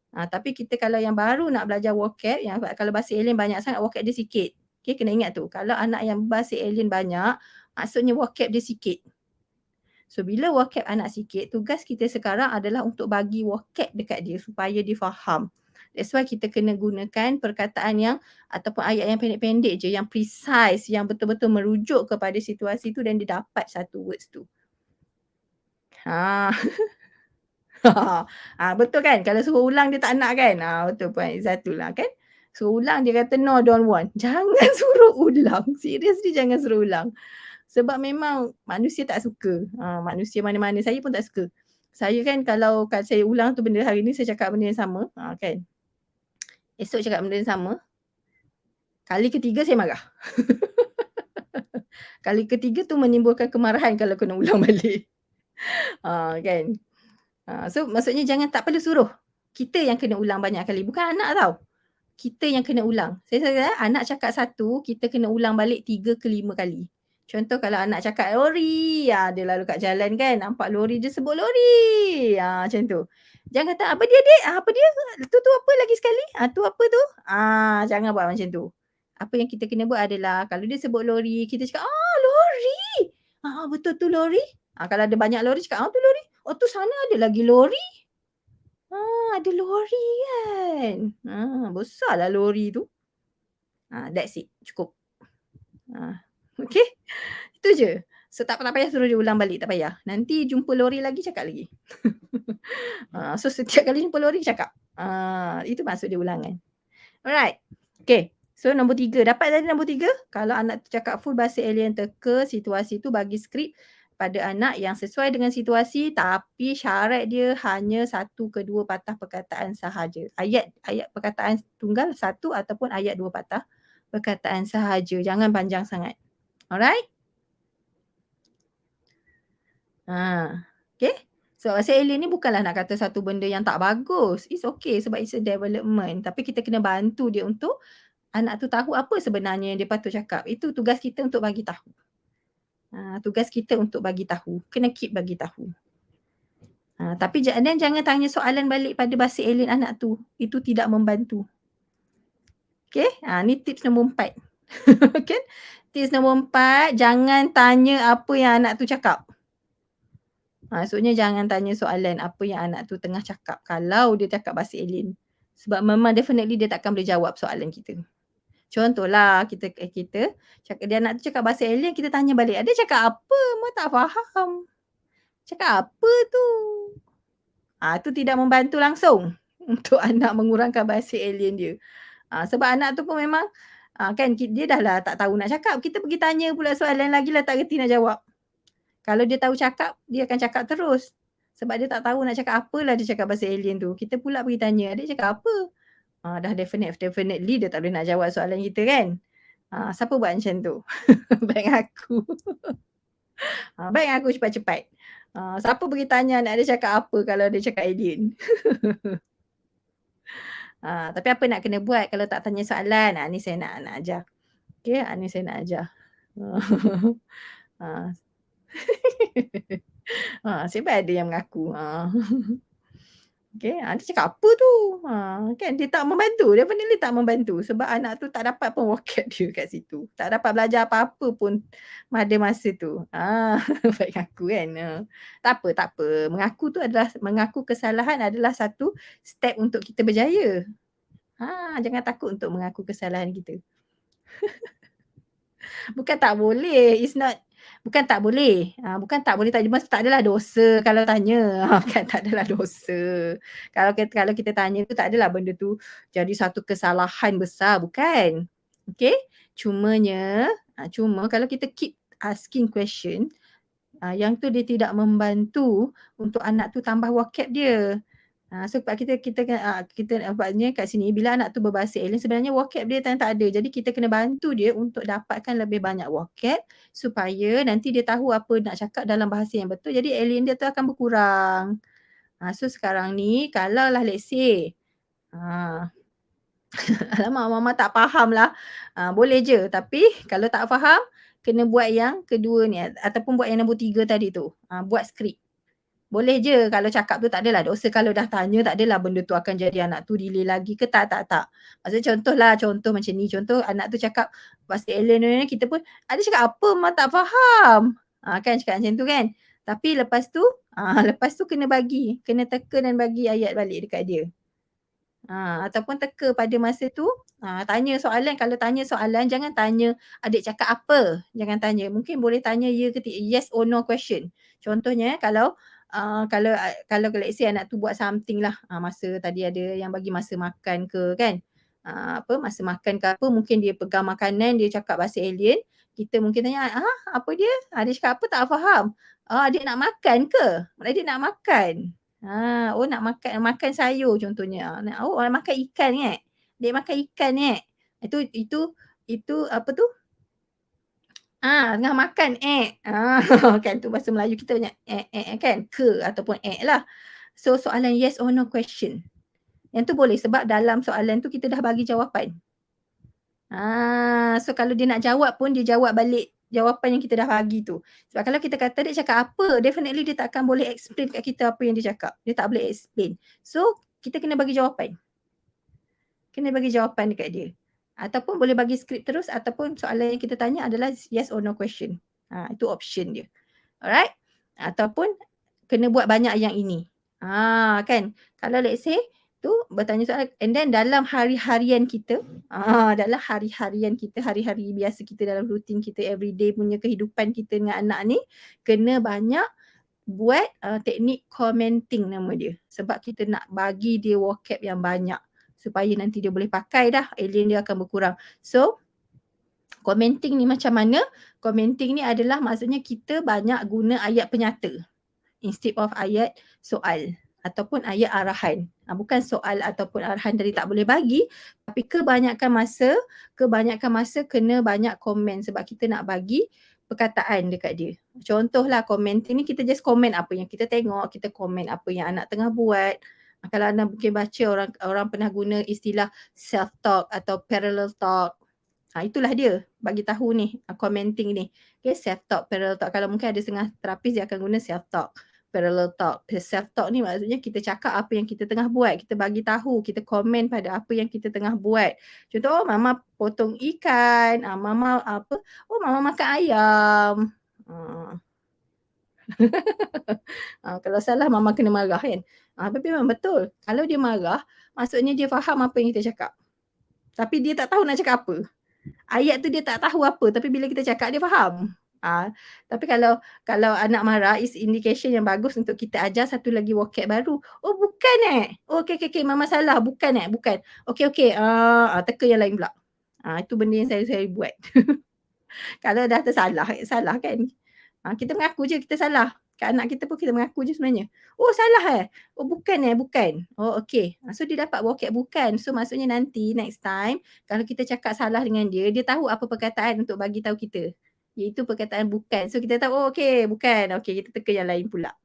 Tapi kita kalau yang baru nak belajar vocab, yang kalau bahasa alien banyak sangat, vocab dia sikit. Okay, kena ingat tu. Kalau anak yang bahasa alien banyak, maksudnya vocab dia sikit. So, bila vocab anak sikit, tugas kita sekarang adalah untuk bagi vocab dekat dia supaya dia faham. That's why kita kena gunakan perkataan yang ataupun ayat yang pendek-pendek je, yang precise, yang betul-betul merujuk kepada situasi tu dan dia dapat satu words tu. Ha. Betul kan? Kalau suruh ulang dia tak nak kan? Betul Puan Izzatul lah kan? Suruh ulang dia kata, "No, don't want." Jangan suruh ulang. Seriously jangan suruh ulang. Sebab memang manusia tak suka. Manusia mana-mana, saya pun tak suka. Saya kan kalau saya ulang tu benda hari ni saya cakap benda yang sama, kan. Esok cakap benda yang sama, kali ketiga saya marah. Kali ketiga tu menimbulkan kemarahan kalau kena ulang balik. Kan. So maksudnya tak perlu suruh. Kita yang kena ulang banyak kali, bukan anak tau. Kita yang kena ulang. Saya rasa anak cakap satu, kita kena ulang balik 3 ke 5 kali. Contoh kalau anak cakap lori, dia lalu kat jalan kan, nampak lori dia sebut lori. Macam tu. Jangan kata, "Apa dia dek? Apa dia? Tu apa lagi sekali? Tu apa tu?" Jangan buat macam tu. Apa yang kita kena buat adalah kalau dia sebut lori, kita cakap, lori. Betul tu lori. Kalau ada banyak lori cakap, tu lori. Oh tu sana ada lagi lori. Ada lori kan. Besarlah lori tu. That's it. Cukup. Okay. Itu je. So tak payah suruh dia ulang balik, tak payah. Nanti jumpa lori lagi cakap lagi. So setiap kali jumpa lori cakap. Itu maksud dia ulangan. Alright. Okay. So nombor 3. Dapat tadi nombor 3. Kalau anak tu cakap full bahasa alien teka situasi tu, bagi skrip pada anak yang sesuai dengan situasi, tapi syarat dia hanya 1 ke 2 patah perkataan sahaja. Ayat perkataan tunggal 1 ataupun ayat 2 patah perkataan sahaja. Jangan panjang sangat. Alright? Okay? So bahasa alien ni bukanlah nak kata satu benda yang tak bagus. It's okay sebab it's a development. Tapi kita kena bantu dia untuk anak tu tahu apa sebenarnya yang dia patut cakap. Itu tugas kita untuk bagi tahu. Tugas kita untuk bagi tahu. Kena keep bagi tahu. Tapi jangan tanya soalan balik pada bahasa alien anak tu. Itu tidak membantu. Okay? Ni tips nombor 4. Kan? Tips nombor 4, jangan tanya apa yang anak tu cakap. Maksudnya jangan tanya soalan apa yang anak tu tengah cakap kalau dia cakap bahasa alien. Sebab memang definitely dia takkan boleh jawab soalan kita. Contohlah kita cakap dia anak tu cakap bahasa alien, kita tanya balik, "Dia cakap apa? Mak tak faham. Cakap apa tu?" Tu tidak membantu langsung untuk anak mengurangkan bahasa alien dia. Sebab anak tu pun memang, kan dia dah lah tak tahu nak cakap, kita pergi tanya pula soalan lagi lah tak reti nak jawab. Kalau dia tahu cakap, dia akan cakap terus. Sebab dia tak tahu nak cakap apalah dia cakap bahasa alien tu. Kita pula pergi tanya, "Adik cakap apa?" Dah definitely dia tak boleh nak jawab soalan kita kan. Siapa buat macam tu? Bank aku. Bank aku cepat-cepat. Siapa pergi tanya anak dia cakap apa kalau dia cakap alien? Tapi apa nak kena buat kalau tak tanya soalan? Ni saya nak ajar. Okey, ni saya nak ajar. Ah. Nasib baik ada yang mengaku. Okey, dia cakap apa tu? Kan dia tak membantu, definitely tak membantu sebab anak tu tak dapat pun vocab dia kat situ. Tak dapat belajar apa-apa pun pada masa tu. Baik aku kan. Tak apa tak apa. Mengaku kesalahan adalah satu step untuk kita berjaya. Jangan takut untuk mengaku kesalahan kita. Bukan tak boleh, bukan tak boleh. Bukan tak boleh tanya, maksud tak adalah dosa kalau tanya. Kan tak adalah dosa. Kalau kita tanya tu tak adalah benda tu jadi satu kesalahan besar, bukan. Okey? Cuma kalau kita keep asking question, yang tu dia tidak membantu untuk anak tu tambah vocab dia. Sebab kita nampaknya kat sini bila anak tu berbahasa alien sebenarnya vocab dia tak ada. Jadi kita kena bantu dia untuk dapatkan lebih banyak vocab supaya nanti dia tahu apa nak cakap dalam bahasa yang betul. Jadi alien dia tu akan berkurang. So sekarang ni kalaulah let's say, ah, alamak mama tak faham lah. Boleh je tapi kalau tak faham kena buat yang kedua ni ataupun buat yang nombor 3 tadi tu. Buat skrip. Boleh je kalau cakap tu tak adalah dosa, kalau dah tanya tak adalah benda tu akan jadi anak tu delay lagi ke, tak. Maksudnya contoh macam ni, contoh anak tu cakap bahasa alien ni kita pun, "Adik cakap apa? Mak tak faham." Kan cakap macam tu kan. Tapi lepas tu kena teka dan bagi ayat balik dekat dia. Ataupun teka pada masa tu, tanya soalan, kalau tanya soalan jangan tanya, "Adik cakap apa?" Jangan tanya, mungkin boleh tanya yes or no question. Contohnya kalau let's say anak tu buat something lah, masa tadi ada yang bagi masa makan ke kan, masa makan ke apa, mungkin dia pegang makanan, dia cakap bahasa alien, kita mungkin tanya, apa dia? Adik cakap apa tak faham. Adik nak makan ke? Adik nak makan. Nak makan sayur contohnya. Nak makan ikan eh? Dek makan ikan eh? Itu apa tu? Tengah makan kan tu bahasa Melayu kita banyak kan? Ke ataupun lah. So soalan yes or no question. Yang tu boleh sebab dalam soalan tu kita dah bagi jawapan. So kalau dia nak jawab pun dia jawab balik jawapan yang kita dah bagi tu. Sebab kalau kita kata dia cakap apa, definitely dia takkan boleh explain kat kita apa yang dia cakap. Dia tak boleh explain. So kita kena bagi jawapan. Kena bagi jawapan dekat dia. Ataupun boleh bagi skrip terus ataupun soalan yang kita tanya adalah yes or no question. Itu option dia. Alright? Ataupun kena buat banyak yang ini. Kan? Kalau let's say tu bertanya soalan and then dalam hari-harian kita, hari-hari biasa kita dalam rutin kita everyday punya kehidupan kita dengan anak ni, kena banyak buat teknik commenting nama dia. Sebab kita nak bagi dia vocab yang banyak supaya nanti dia boleh pakai dah, alien dia akan berkurang. So, commenting ni macam mana? Commenting ni adalah maksudnya kita banyak guna ayat penyata instead of ayat soal ataupun ayat arahan. Bukan soal ataupun arahan dari tak boleh bagi, tapi kebanyakan masa kena banyak komen sebab kita nak bagi perkataan dekat dia. Contohlah commenting ni kita just komen apa yang kita tengok, kita komen apa yang anak tengah buat. Kalau anda mungkin baca orang pernah guna istilah self talk atau parallel talk. Itulah dia bagi tahu ni commenting ni. Okay, self talk, parallel talk. Kalau mungkin ada setengah terapis dia akan guna self talk. parallel talk. Self talk ni maksudnya kita cakap apa yang kita tengah buat, kita bagi tahu, kita komen pada apa yang kita tengah buat. Contoh, "Oh, mama potong ikan, mama apa, oh mama makan ayam." Ah. Kalau salah mama kena marah kan. Tapi memang betul, kalau dia marah, maksudnya dia faham apa yang kita cakap. Tapi dia tak tahu nak cakap apa. Ayat tu dia tak tahu apa, tapi bila kita cakap dia faham. Tapi kalau kalau anak marah is indication yang bagus untuk kita ajar satu lagi vocab baru. "Oh bukan Oh okey okey okey, mama salah, bukan bukan. Okey okey, teka yang lain pula." Itu benda yang saya buat. Kalau dah tersalah, salah kan. Kita mengaku je kita salah. Kat anak kita pun kita mengaku je sebenarnya. "Oh salah Oh bukan bukan. Oh okey." So dia dapat vocab bukan. So maksudnya nanti next time kalau kita cakap salah dengan dia, dia tahu apa perkataan untuk bagi tahu kita. Iaitu perkataan bukan. So kita tahu, oh okey bukan. Okey kita teka yang lain pula.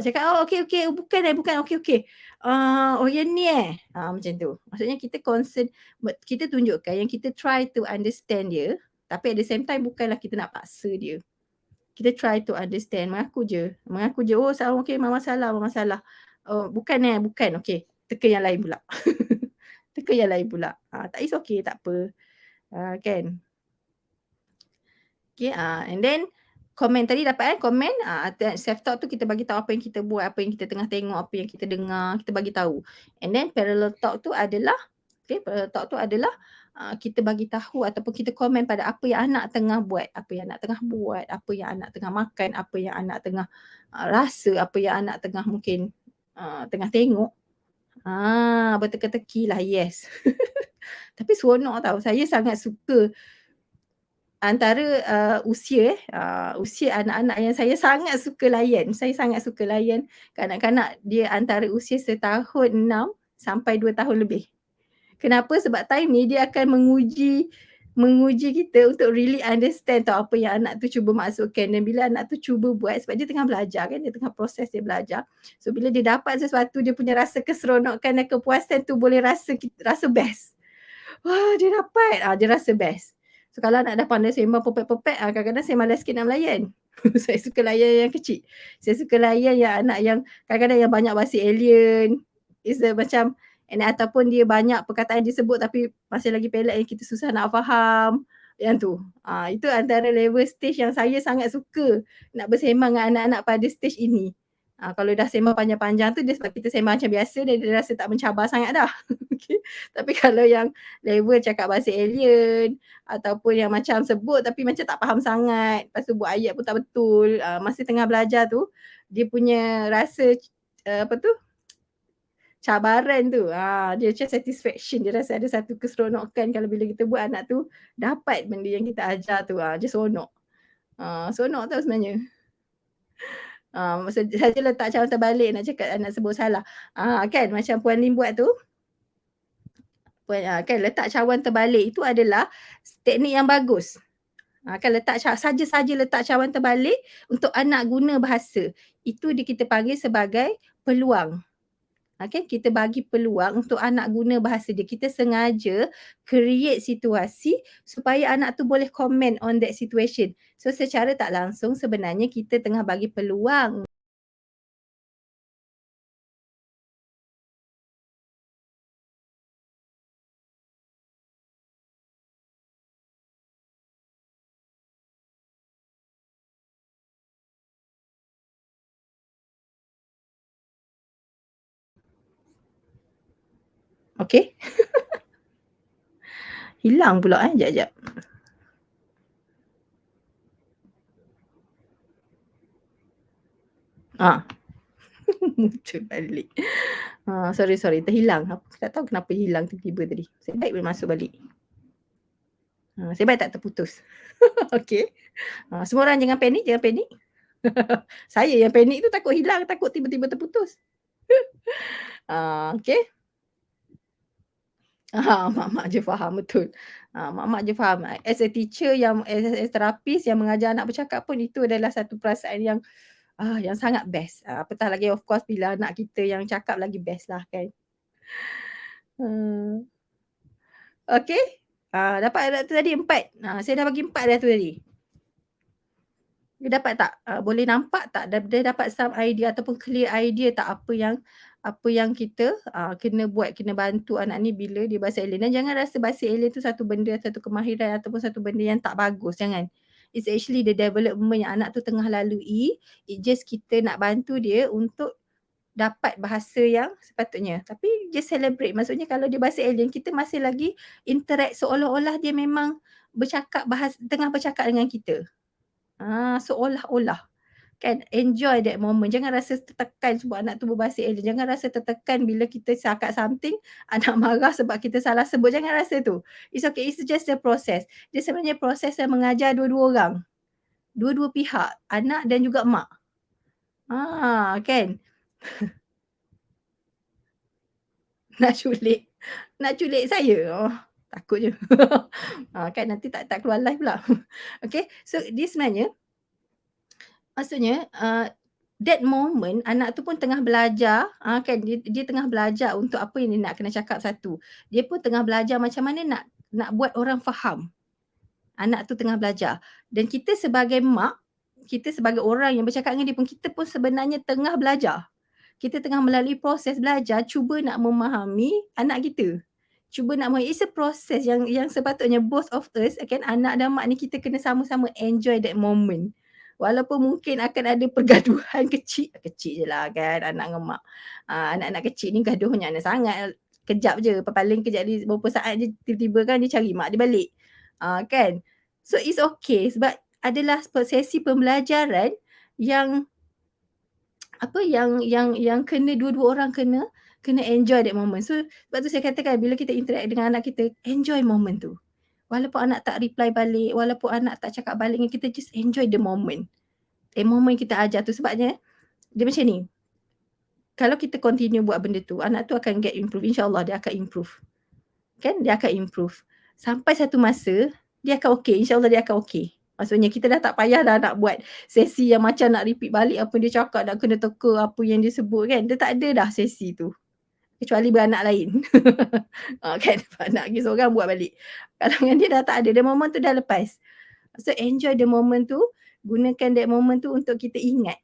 Cakap, "Oh okey okey, oh bukan bukan. Okey okey. Oh yang ni macam tu. Maksudnya kita concern, kita tunjukkan yang kita try to understand dia, tapi at the same time bukanlah kita nak paksa dia. Kita try to understand, mengaku je, "Oh okey mama salah. Oh bukan bukan. Okey, teka yang lain pula." Teka yang lain pula. Tak, it's okey, tak apa. Kan? Okay, and then komen tadi dapat komen, self talk tu kita bagi tahu apa yang kita buat, apa yang kita tengah tengok, apa yang kita dengar, kita bagi tahu. And then parallel talk tu adalah, parallel talk tu adalah kita bagi tahu ataupun kita komen pada apa yang anak tengah buat, apa yang anak tengah buat, apa yang anak tengah makan, apa yang anak tengah rasa, apa yang anak tengah mungkin tengah tengok. Berteka-teki lah, yes. Tapi seronok tau, saya sangat suka antara usia anak-anak yang saya sangat suka layan. Saya sangat suka layan kanak-kanak dia antara usia setahun 6 sampai 2 tahun lebih. Kenapa? Sebab time ni dia akan menguji kita untuk really understand tau apa yang anak tu cuba masukkan, dan bila anak tu cuba buat, sebab dia tengah belajar kan, dia tengah proses dia belajar. So bila dia dapat sesuatu, dia punya rasa keseronokan dan kepuasan tu boleh rasa best. Wah, dia dapat, dia rasa best. So kalau anak dah pandai sembang popek-popek, kadang-kadang saya malas sikit nak melayan. Saya suka layan yang kecil. Saya suka layan yang anak yang kadang-kadang yang banyak bahasa alien. Is the macam, and ataupun dia banyak perkataan disebut tapi masih lagi pelik yang kita susah nak faham. Yang tu. Itu antara level stage yang saya sangat suka nak bersembang dengan anak-anak pada stage ini. Kalau dah sembang panjang-panjang tu dia sebab kita sembang macam biasa dan dia rasa tak mencabar sangat dah. Okay. Tapi kalau yang level cakap bahasa alien ataupun yang macam sebut tapi macam tak faham sangat, lepas tu buat ayat pun tak betul, masa tengah belajar tu, dia punya rasa apa tu, cabaran tu, dia macam satisfaction, dia rasa ada satu keseronokan kalau bila kita buat anak tu dapat benda yang kita ajar tu, dia seronok. Seronok tau sebenarnya. Saja letak cara terbalik nak cakap anak sebut salah. Kan macam Puan Lim buat tu, kan letak cawan terbalik itu adalah teknik yang bagus. Kan saja-saja letak cawan terbalik untuk anak guna bahasa. Itu kita panggil sebagai peluang. Kan kita bagi peluang untuk anak guna bahasa dia. Kita sengaja create situasi supaya anak tu boleh comment on that situation. So secara tak langsung sebenarnya kita tengah bagi peluang. Okey? Hilang pula jap. Ah. Muncul balik. Sorry terhilang. Tak tahu kenapa hilang tiba-tiba tadi. Saya baik boleh masuk balik. Saya baik tak terputus. Okey. Semua orang jangan panik. Saya yang panik tu takut hilang, takut tiba-tiba terputus. Okey. Mak-mak je faham, betul. Mak-mak je faham. As a teacher yang as terapis yang mengajar anak bercakap pun itu adalah satu perasaan yang sangat best. Apatah lagi of course bila anak kita yang cakap lagi best lah kan. Hmm. Okey. Dapat dah tu tadi 4. Saya dah bagi 4 dah tu tadi. Dia dapat tak? Boleh nampak tak dia dapat some idea ataupun clear idea tak apa yang kita, kena buat, kena bantu anak ni bila dia bahasa alien. Dan jangan rasa bahasa alien tu satu benda, satu kemahiran ataupun satu benda yang tak bagus, jangan. It's actually the development yang anak tu tengah lalui. It just kita nak bantu dia untuk dapat bahasa yang sepatutnya. Tapi just celebrate. Maksudnya kalau dia bahasa alien, kita masih lagi interact seolah-olah dia memang tengah bercakap dengan kita. Seolah-olah. Kan, enjoy that moment. Jangan rasa tertekan sebab anak tu berbahasa alien. Jangan rasa tertekan bila kita cakap something, anak marah sebab kita salah sebut. Jangan rasa tu. It's okay, it's just a process. Dia sebenarnya proses yang mengajar dua-dua orang. Dua-dua pihak, anak dan juga mak. Kan? Nak culik nak culik saya? Takut je. Kan nanti tak keluar live pula. Okay, so dia sebenarnya maksudnya, that moment anak tu pun tengah belajar, kan dia tengah belajar untuk apa yang dia nak kena cakap satu. Dia pun tengah belajar macam mana nak buat orang faham. Anak tu tengah belajar dan kita sebagai mak, kita sebagai orang yang bercakap dengan dia pun, kita pun sebenarnya tengah belajar. Kita tengah melalui proses belajar cuba nak memahami anak kita. Cuba nak it's a process yang sepatutnya both of us, kan, anak dan mak ni kita kena sama-sama enjoy that moment. Walaupun mungkin akan ada pergaduhan kecil, kecil je lah kan anak dengan mak. Anak-anak kecil ni gaduhnya sangat, kejap je, paling kejap ni beberapa saat je tiba-tiba kan dia cari mak dia balik. Kan. So it's okay sebab adalah sesi pembelajaran yang yang kena dua-dua orang kena enjoy that moment. So sebab tu saya katakan bila kita interact dengan anak kita, enjoy moment tu. Walaupun anak tak reply balik, walaupun anak tak cakap balik dengan kita, just enjoy the moment. The moment kita ajar tu sebabnya dia macam ni, kalau kita continue buat benda tu, anak tu akan get improve, InsyaAllah dia akan improve. Kan dia akan improve. Sampai satu masa, dia akan okey, InsyaAllah dia akan okey. Maksudnya kita dah tak payah dah nak buat sesi yang macam nak repeat balik apa dia cakap, nak kena teka apa yang dia sebut kan. Dia tak ada dah sesi tu. Kecuali beranak lain. Kan anak lagi seorang buat balik. Kalau dengan dia dah tak ada, the moment tu dah lepas. So enjoy the moment tu, gunakan that moment tu untuk kita ingat.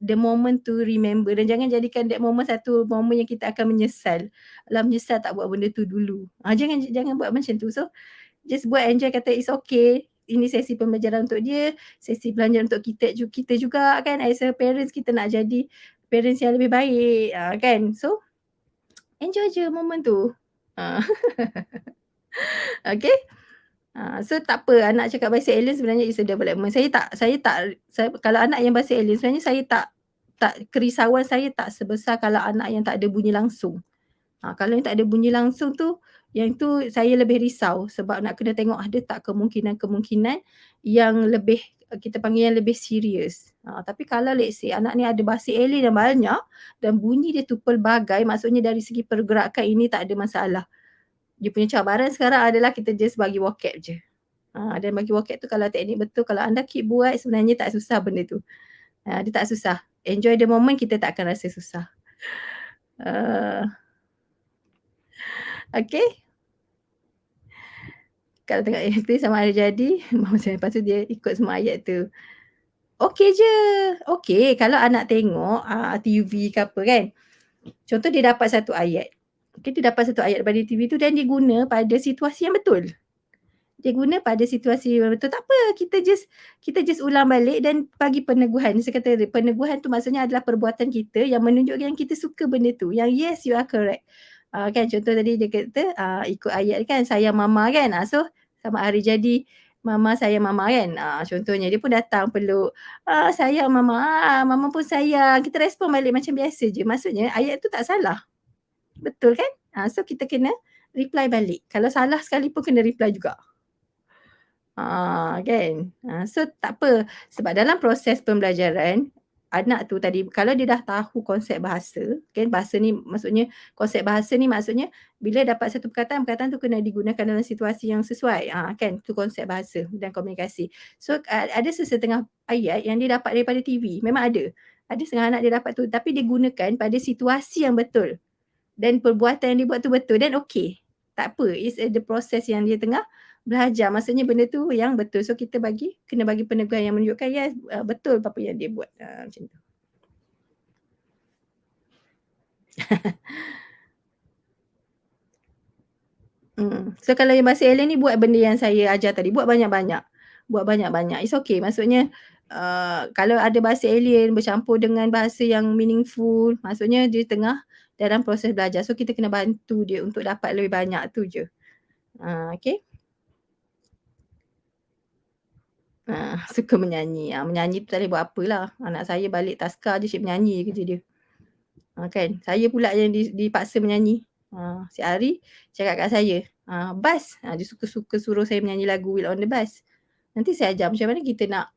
The moment to remember dan jangan jadikan that moment satu moment yang kita akan menyesal. Alah menyesal tak buat benda tu dulu. Jangan buat macam tu. So just buat enjoy, kata it's okay. Ini sesi pembelajaran untuk dia, sesi belajar untuk kita juga kan, as a parents kita nak jadi parents yang lebih baik, kan. So enjoy je moment tu. Ah, okay. So tak apa anak cakap bahasa alien sebenarnya is a development. Kalau anak yang bahasa alien sebenarnya saya tak kerisauan saya tak sebesar kalau anak yang tak ada bunyi langsung. Kalau yang tak ada bunyi langsung tu, yang tu saya lebih risau sebab nak kena tengok ada tak kemungkinan-kemungkinan yang lebih, kita panggil yang lebih serius. Tapi kalau let's say anak ni ada bahasa alien yang banyak dan bunyi dia tu pelbagai, maksudnya dari segi pergerakan ini tak ada masalah. Dia punya cabaran sekarang adalah kita just bagi vocab je. Dan bagi vocab tu kalau teknik betul, kalau anda keep buat sebenarnya tak susah benda tu. Dia tak susah. Enjoy the moment, kita tak akan rasa susah. Okay. Kalau tengok AFT sama ada jadi, lepas tu dia ikut semua ayat tu. Okey je. Okey kalau anak tengok TV ke apa kan. Contoh dia dapat satu ayat. Okay, dia dapat satu ayat daripada TV tu dan dia guna pada situasi yang betul. Dia guna pada situasi yang betul. Tak apa, kita just ulang balik dan bagi peneguhan. Saya kata peneguhan tu maksudnya adalah perbuatan kita yang menunjukkan yang kita suka benda tu. Yang yes, you are correct. Kan contoh tadi dia kata ikut ayat kan, sayang mama kan. So sama hari jadi mama sayang mama kan. Contohnya dia pun datang peluk. Sayang mama. Mama pun sayang. Kita respon balik macam biasa je. Maksudnya ayat tu tak salah. Betul kan? So kita kena reply balik. Kalau salah sekalipun kena reply juga. Kan. So tak apa, sebab dalam proses pembelajaran, anak tu tadi kalau dia dah tahu konsep bahasa, kan bahasa ni maksudnya, konsep bahasa ni maksudnya bila dapat satu perkataan, perkataan tu kena digunakan dalam situasi yang sesuai, kan tu konsep bahasa dan komunikasi. So ada sesetengah ayat yang dia dapat daripada TV, memang ada. Ada setengah anak dia dapat tu, tapi dia gunakan pada situasi yang betul dan perbuatan yang dia buat tu betul dan okey. Tak apa, it's the process yang dia tengah Belajar maksudnya benda tu yang betul. So kita kena bagi peneguhan yang menunjukkan yes, betul apa yang dia buat. Macam tu. So kalau yang bahasa alien ni buat benda yang saya ajar tadi, buat banyak-banyak. Buat banyak-banyak. It's okay. Maksudnya, kalau ada bahasa alien bercampur dengan bahasa yang meaningful, maksudnya dia tengah dalam proses belajar. So kita kena bantu dia untuk dapat lebih banyak tu je. Okay. Suka menyanyi. Menyanyi tu tak boleh buat apalah. Anak saya balik taska je asyik menyanyi je kerja dia. Kan. Saya pula yang dipaksa menyanyi. Si Ari cakap kat saya, "Bas." Dia suka-suka suruh saya menyanyi lagu Wheel on the Bus. Nanti saya ajar macam mana kita nak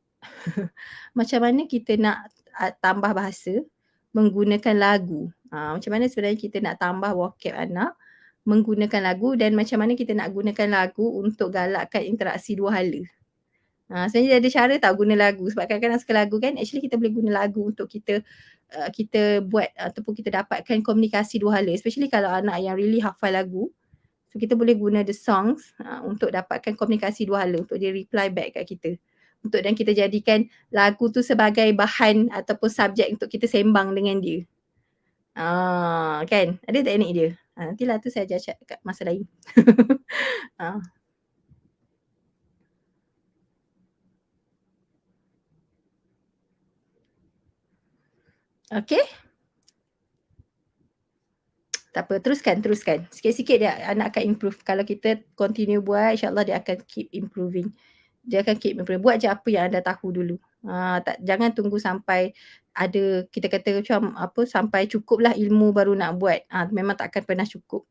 macam mana kita nak tambah bahasa menggunakan lagu. Macam mana sebenarnya kita nak tambah vocab anak menggunakan lagu dan macam mana kita nak gunakan lagu untuk galakkan interaksi dua hala. Sebenarnya ada cara tau guna lagu sebab kadang-kadang suka lagu kan, actually kita boleh guna lagu untuk kita buat ataupun kita dapatkan komunikasi dua hala, especially kalau anak yang really hafal lagu. So kita boleh guna the songs untuk dapatkan komunikasi dua hala, untuk dia reply back kat kita. Dan kita jadikan lagu tu sebagai bahan ataupun subjek untuk kita sembang dengan dia. Kan? Ada teknik dia. Nantilah tu saya ajar kat masa lain. Ah. Okay? Tak apa, teruskan. Sikit-sikit dia anak akan improve. Kalau kita continue buat, insyaAllah dia akan keep improving. Dia akan keep improving. Buat je apa yang anda tahu dulu. Jangan tunggu sampai ada, kita kata macam apa, sampai cukup lah ilmu baru nak buat. Memang tak akan pernah cukup.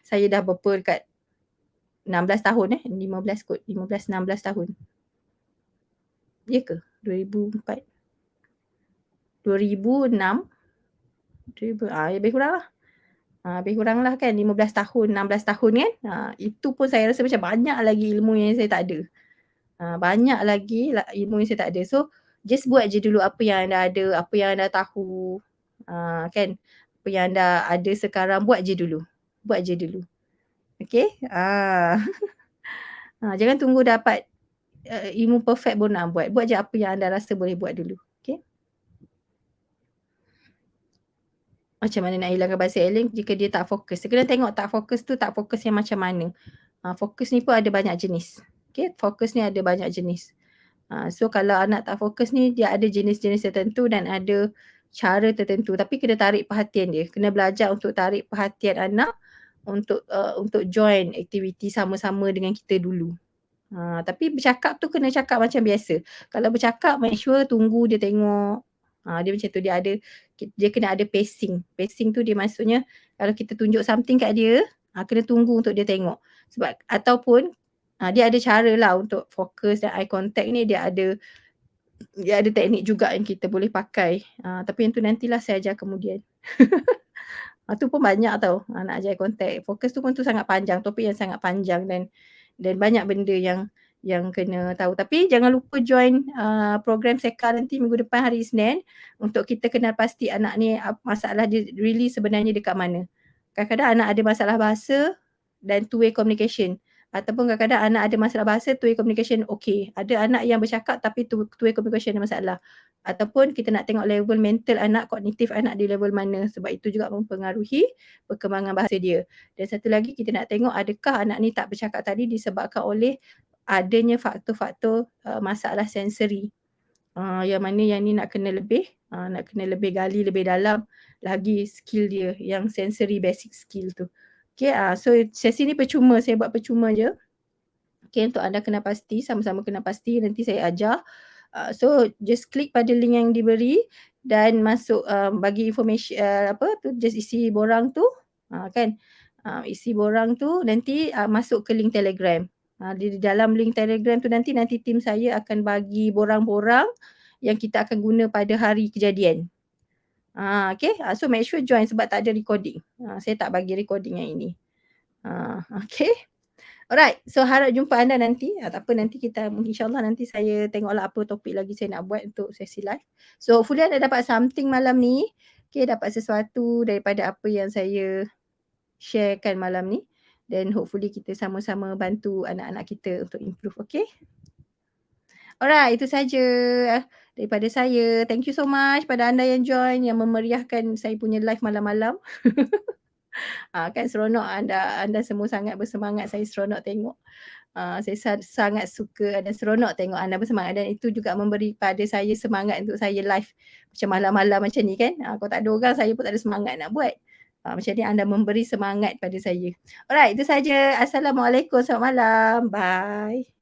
Saya dah berapa dekat 16 tahun 15 kot. 15, 16 tahun. Ya ke? 2004. 2006. 2000, lebih kurang lah. Lebih kurang lah kan 15 tahun, 16 tahun kan. Itu pun saya rasa macam banyak lagi ilmu yang saya tak ada. Banyak lagi ilmu yang saya tak ada. So, just buat je dulu apa yang anda ada, apa yang anda tahu. Kan. Apa yang anda ada sekarang, buat je dulu. Okay. Jangan tunggu dapat ilmu perfect baru nak buat. Buat je apa yang anda rasa boleh buat dulu. Okay. Macam mana nak hilangkan bahasa alien jika dia tak fokus. Dia kena tengok tak fokus tu, tak fokus yang macam mana. Fokus ni pun ada banyak jenis. Okay, fokus ni ada banyak jenis. So kalau anak tak fokus ni, dia ada jenis-jenis tertentu dan ada cara tertentu. Tapi kena tarik perhatian dia. Kena belajar untuk tarik perhatian anak untuk join aktiviti sama-sama dengan kita dulu. Tapi bercakap tu kena cakap macam biasa. Kalau bercakap, make sure tunggu dia tengok. Dia macam tu, dia kena ada pacing. Pacing tu dia maksudnya kalau kita tunjuk something kat dia, kena tunggu untuk dia tengok. Sebab ataupun dia ada cara lah untuk fokus dan eye contact ni, dia ada teknik juga yang kita boleh pakai. Tapi yang tu nantilah saya ajar kemudian. Tu pun banyak tau nak ajar eye contact. Fokus tu pun sangat panjang, topik yang sangat panjang dan banyak benda yang kena tahu. Tapi jangan lupa join program Seka nanti minggu depan hari Isnin untuk kita kenal pasti anak ni masalah dia really sebenarnya dekat mana. Kadang-kadang anak ada masalah bahasa dan two way communication. Ataupun kadang-kadang anak ada masalah bahasa, two way communication okey. Ada anak yang bercakap tapi two way communication ada masalah. Ataupun kita nak tengok level mental anak, kognitif anak di level mana. Sebab itu juga mempengaruhi perkembangan bahasa dia. Dan satu lagi kita nak tengok adakah anak ni tak bercakap tadi disebabkan oleh adanya faktor-faktor masalah sensori. Yang mana yang ni nak kena lebih gali lebih dalam lagi skill dia yang sensory basic skill tu. Okay, so sesi ni percuma, saya buat percuma je. Okay, untuk anda kena pasti, sama-sama kena pasti nanti saya ajar. So just klik pada link yang diberi dan masuk bagi information just isi borang tu kan. Isi borang tu nanti masuk ke link Telegram. Di dalam link Telegram tu nanti tim saya akan bagi borang-borang yang kita akan guna pada hari kejadian. Okay, so make sure join sebab tak ada recording. Saya tak bagi recording yang ini. Okay. Alright, so harap jumpa anda nanti. Tak apa, nanti kita insyaAllah nanti saya tengoklah apa topik lagi saya nak buat untuk sesi live. So hopefully anda dapat something malam ni. Okay, dapat sesuatu daripada apa yang saya sharekan malam ni. dan hopefully kita sama-sama bantu anak-anak kita untuk improve, okey? Alright, itu saja daripada saya. Thank you so much pada anda yang join, yang memeriahkan saya punya live malam-malam. Kan seronok anda anda semua sangat bersemangat, saya seronok tengok. Saya sangat suka dan seronok tengok anda bersemangat dan itu juga memberi pada saya semangat untuk saya live macam malam-malam macam ni kan. Kalau tak ada orang saya pun tak ada semangat nak buat. Macam ni anda memberi semangat pada saya. Alright, itu saja. Assalamualaikum, selamat malam. Bye.